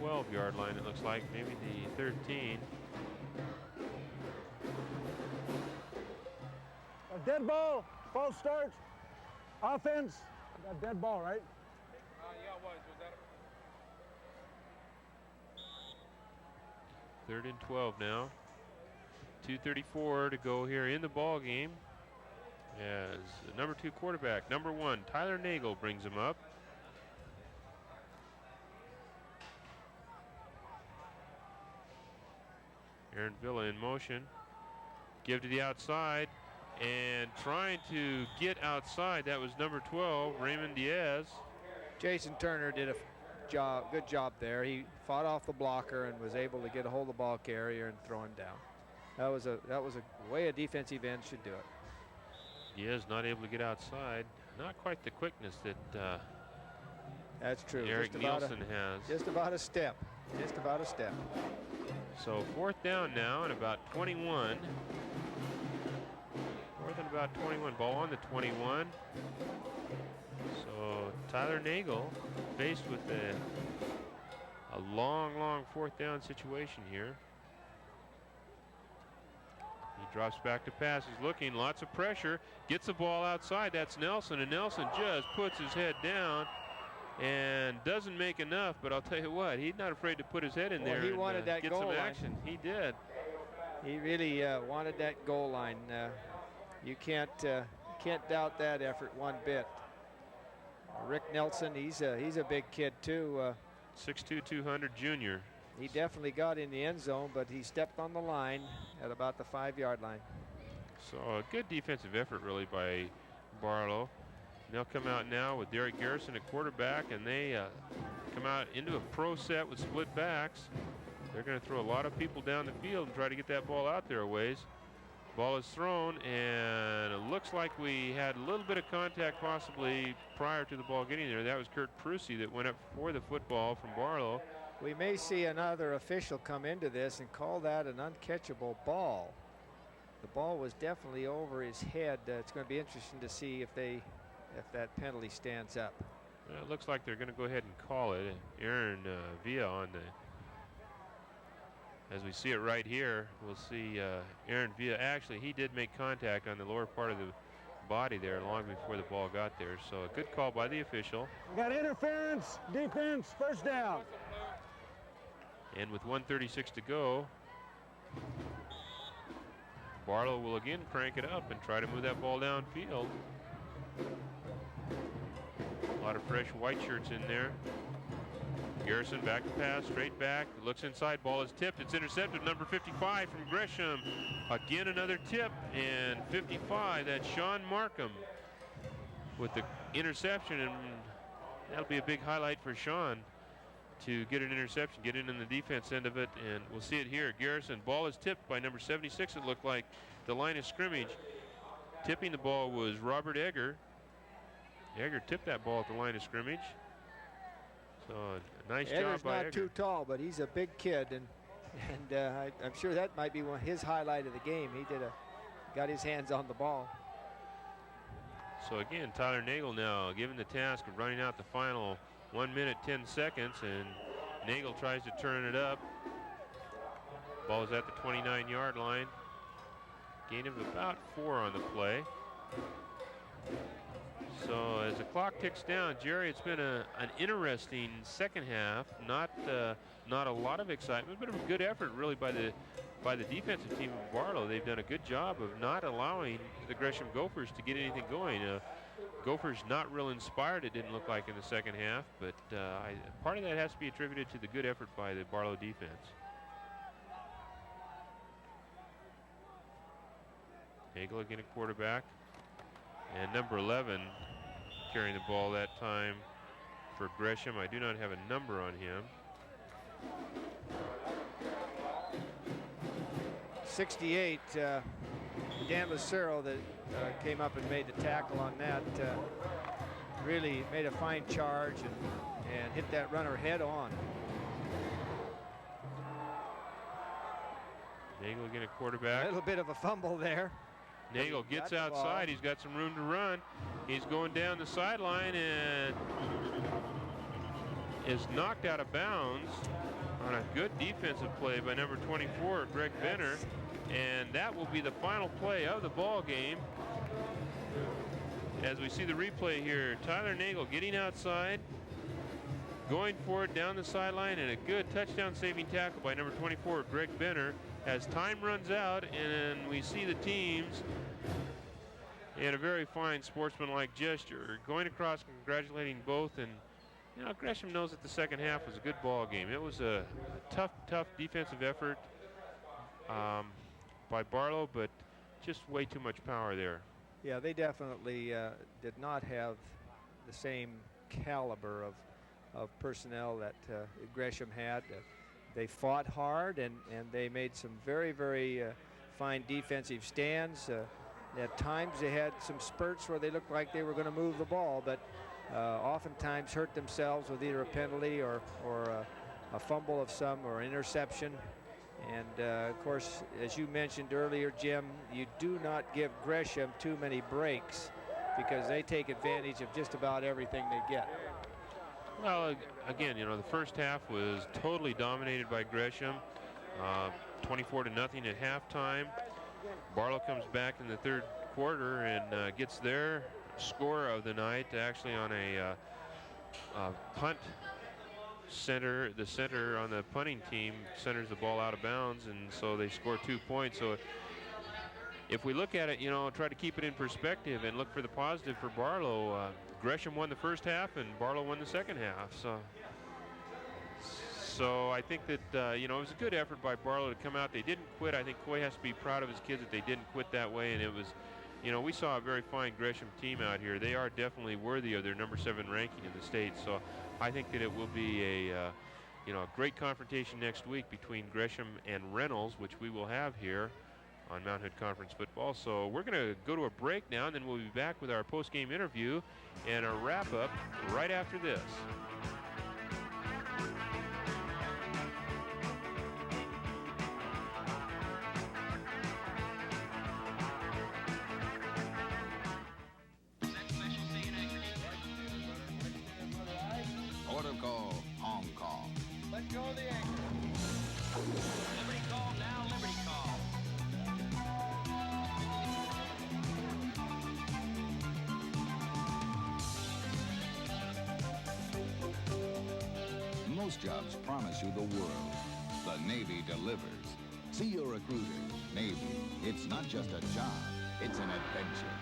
12-yard line, it looks like, maybe the 13. A dead ball. False start. Offense. Got dead ball, right? Yeah, it was. Was that 3rd and 12 now. 2:34 to go here in the ball game. As the number 2 quarterback, number 1, Tyler Nagel, brings him up. Aaron Villa in motion. Give to the outside. And trying to get outside, that was number 12, Raymond Diaz. Jason Turner did a good job there. He fought off the blocker and was able to get a hold of the ball carrier and throw him down. That was a way a defensive end should do it. Diaz not able to get outside. Not quite the quickness that that's true. Eric Nielsen has. Just about a step. Just about a step. So 4th down now and about 21. 4th and about 21. Ball on the 21. So Tyler Nagel faced with a long 4th down situation here. He drops back to pass. He's looking, lots of pressure. Gets the ball outside. That's Nelson, and Nelson just puts his head down and doesn't make enough. But I'll tell you what, he's not afraid to put his head in there. He wanted that get goal some line. action. He did. He really wanted that goal line. You can't doubt that effort one bit. Rick Nelson, he's a big kid too. 6'2", 200 junior. He definitely got in the end zone, but he stepped on the line at about the 5-yard line. So a good defensive effort really by Barlow. They'll come out now with Derek Garrison at quarterback, and they come out into a pro set with split backs. They're going to throw a lot of people down the field and try to get that ball out there a ways. Ball is thrown, and it looks like we had a little bit of contact possibly prior to the ball getting there. That was Kurt Prusy that went up for the football from Barlow. We may see another official come into this and call that an uncatchable ball. The ball was definitely over his head. It's going to be interesting to see if that penalty stands up. Well, it looks like they're going to go ahead and call it. Aaron Villa on the, as we see it right here, we'll see Aaron Villa. Actually, he did make contact on the lower part of the body there long before the ball got there. So a good call by the official. We got interference, defense, first down. And with 1:36 to go, Barlow will again crank it up and try to move that ball downfield. A lot of fresh white shirts in there. Garrison back to pass, straight back, looks inside, ball is tipped, it's intercepted, number 55 from Gresham. Again another tip, and 55, that's Sean Markham with the interception, and that'll be a big highlight for Sean to get an interception, get in the defense end of it, and we'll see it here. Garrison, ball is tipped by number 76, it looked like, the line of scrimmage. Tipping the ball was Robert Egger. Egger tipped that ball at the line of scrimmage. So a nice Egger's job by not Egger. too tall, but he's a big kid, and I'm sure that might be his highlight of the game. He got his hands on the ball. So again, Tyler Nagel now given the task of running out the final 1 minute 10 seconds, and Nagel tries to turn it up. Ball is at the 29-yard line. Gain of about 4 on the play. So as the clock ticks down, Jerry, it's been an interesting second half. Not a lot of excitement, but a good effort really by the defensive team of Barlow. They've done a good job of not allowing the Gresham Gophers to get anything going. Gophers not real inspired, it didn't look like, in the second half, but part of that has to be attributed to the good effort by the Barlow defense. Nagel again at quarterback, and number 11 carrying the ball that time for Gresham. I do not have a number on him. 68, Dan Lucero that came up and made the tackle on that, really made a fine charge and hit that runner head on. Nagel again at quarterback. A little bit of a fumble there. Nagel gets outside. He's got some room to run. He's going down the sideline and is knocked out of bounds on a good defensive play by number 24, Greg Benner. And that will be the final play of the ball game. As we see the replay here, Tyler Nagel getting outside, going for it down the sideline, and a good touchdown saving tackle by number 24, Greg Benner. As time runs out and we see the teams in a very fine sportsmanlike gesture going across, congratulating both. And you know, Gresham knows that the second half was a good ball game. It was a tough defensive effort by Barlow, but just way too much power there. Yeah, they definitely did not have the same caliber of personnel that Gresham had. They fought hard and they made some very fine defensive stands. At times they had some spurts where they looked like they were going to move the ball, but oftentimes hurt themselves with either a penalty or a fumble of some or interception. And of course, as you mentioned earlier, Jim, you do not give Gresham too many breaks because they take advantage of just about everything they get. Well, again, you know, the first half was totally dominated by Gresham, 24-0 at halftime. Barlow comes back in the third quarter and gets their score of the night, actually on a punt. The center on the punting team centers the ball out of bounds, and so they score 2 points. So if we look at it, you know, try to keep it in perspective and look for the positive for Barlow. Gresham won the first half and Barlow won the second half. So I think that, you know, it was a good effort by Barlow to come out. They didn't quit. I think Coy has to be proud of his kids that they didn't quit that way. And it was, you know, we saw a very fine Gresham team out here. They are definitely worthy of their number 7 ranking in the state. So I think that it will be a, you know, a great confrontation next week between Gresham and Reynolds, which we will have here on Mount Hood Conference football. So we're going to go to a break now, and then we'll be back with our post-game interview and a wrap-up right after this. Order call, on call. Let go of the anchor. Liberty call now, Liberty call. Most jobs promise you the world. The Navy delivers. See your recruiter. Navy. It's not just a job, it's an adventure.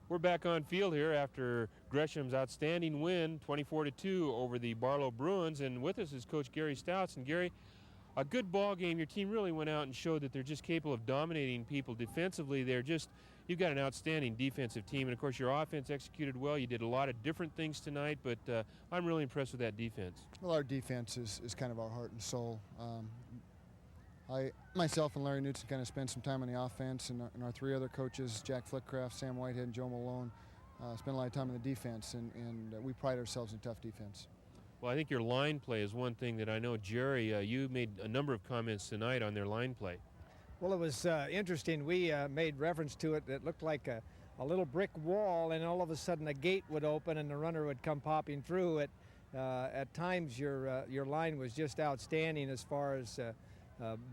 We're back on field here after Gresham's outstanding win, 24-2 over the Barlow Bruins, and with us is Coach Gary Stouts. And Gary, a good ball game. Your team really went out and showed that they're just capable of dominating people defensively. You've got an outstanding defensive team, and of course your offense executed well. You did a lot of different things tonight, but I'm really impressed with that defense. Well, our defense is kind of our heart and soul. Myself and Larry Knutson kind of spent some time on the offense, and our 3 other coaches, Jack Flickcraft, Sam Whitehead, and Joe Malone, spent a lot of time on the defense, and we pride ourselves in tough defense. Well, I think your line play is one thing that I know, Jerry, you made a number of comments tonight on their line play. Well, it was interesting. We made reference to it. It looked like a little brick wall, and all of a sudden a gate would open and the runner would come popping through it. At times your line was just outstanding as far as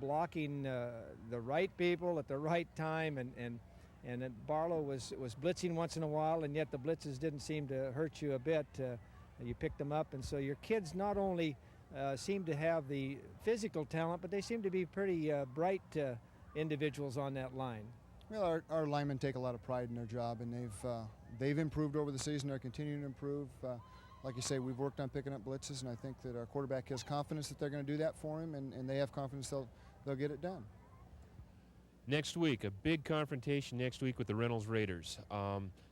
blocking the right people at the right time and And then Barlow was blitzing once in a while, and yet the blitzes didn't seem to hurt you a bit. You picked them up, and so your kids not only seem to have the physical talent, but they seem to be pretty bright individuals on that line. Well, our linemen take a lot of pride in their job, and they've improved over the season. They're continuing to improve. Like you say, we've worked on picking up blitzes, and I think that our quarterback has confidence that they're going to do that for him, and they have confidence they'll get it done. Next week, a big confrontation next week with the Reynolds Raiders.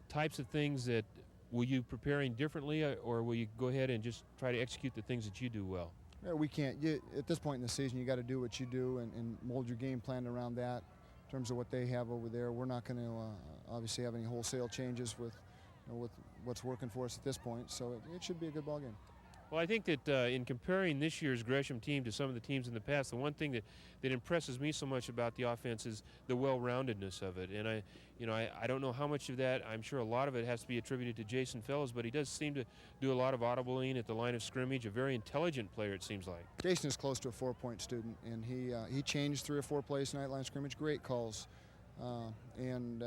Types of things that, will you preparing differently, or will you go ahead and just try to execute the things that you do well? Yeah, we can't. At this point in the season, you got to do what you do and mold your game plan around that. In terms of what they have over there, we're not going to obviously have any wholesale changes with what's working for us at this point. So it should be a good ball game. Well, I think that in comparing this year's Gresham team to some of the teams in the past, the one thing that impresses me so much about the offense is the well-roundedness of it. And I don't know how much of that. I'm sure a lot of it has to be attributed to Jason Fellows, but he does seem to do a lot of audibling at the line of scrimmage. A very intelligent player, it seems like. Jason is close to a 4-point student, and he changed 3 or 4 plays tonight, line of scrimmage. Great calls, and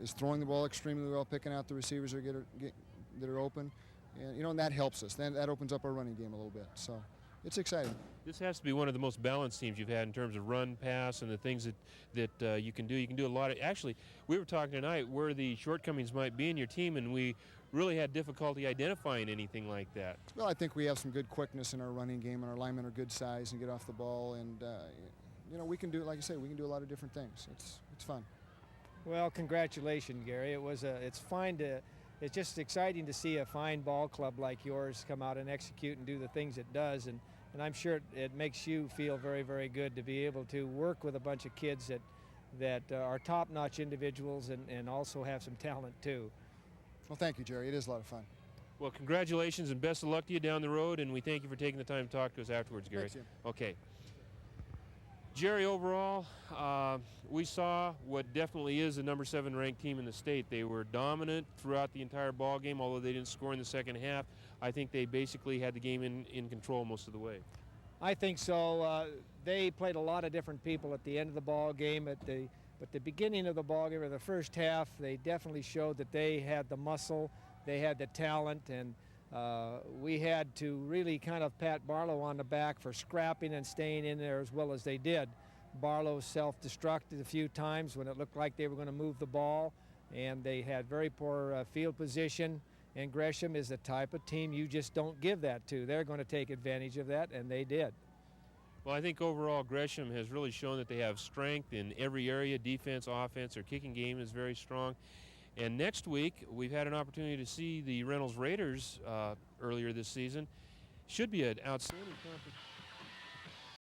is throwing the ball extremely well, picking out the receivers that are open. And that helps us. Then that opens up our running game a little bit. So it's exciting. This has to be one of the most balanced teams you've had in terms of run, pass, and the things that you can do. You can do a lot of. Actually, we were talking tonight where the shortcomings might be in your team, and we really had difficulty identifying anything like that. Well, I think we have some good quickness in our running game, and our linemen are good size and get off the ball. And we can do, like I say, we can do a lot of different things. It's fun. Well, congratulations, Gary. It's fine to. It's just exciting to see a fine ball club like yours come out and execute and do the things it does, and I'm sure it makes you feel very, very good to be able to work with a bunch of kids that are top-notch individuals and also have some talent too. Well, thank you, Jerry. It is a lot of fun. Well, congratulations and best of luck to you down the road, and we thank you for taking the time to talk to us afterwards, Gary. Thanks, Jim. Okay. Jerry, overall, we saw what definitely is the number 7 ranked team in the state. They were dominant throughout the entire ball game, although they didn't score in the second half. I think they basically had the game in control most of the way. I think so. They played a lot of different people at the end of the ball game. At the beginning of the ball game, or the first half, they definitely showed that they had the muscle, they had the talent, and we had to really kind of pat Barlow on the back for scrapping and staying in there as well as they did. Barlow self-destructed a few times when it looked like they were going to move the ball, and they had very poor field position. And Gresham is the type of team you just don't give that to. They're going to take advantage of that, and they did. Well, I think overall Gresham has really shown that they have strength in every area, defense, offense. Their kicking game is very strong. And next week, we've had an opportunity to see the Reynolds Raiders earlier this season. Should be an outstanding conference.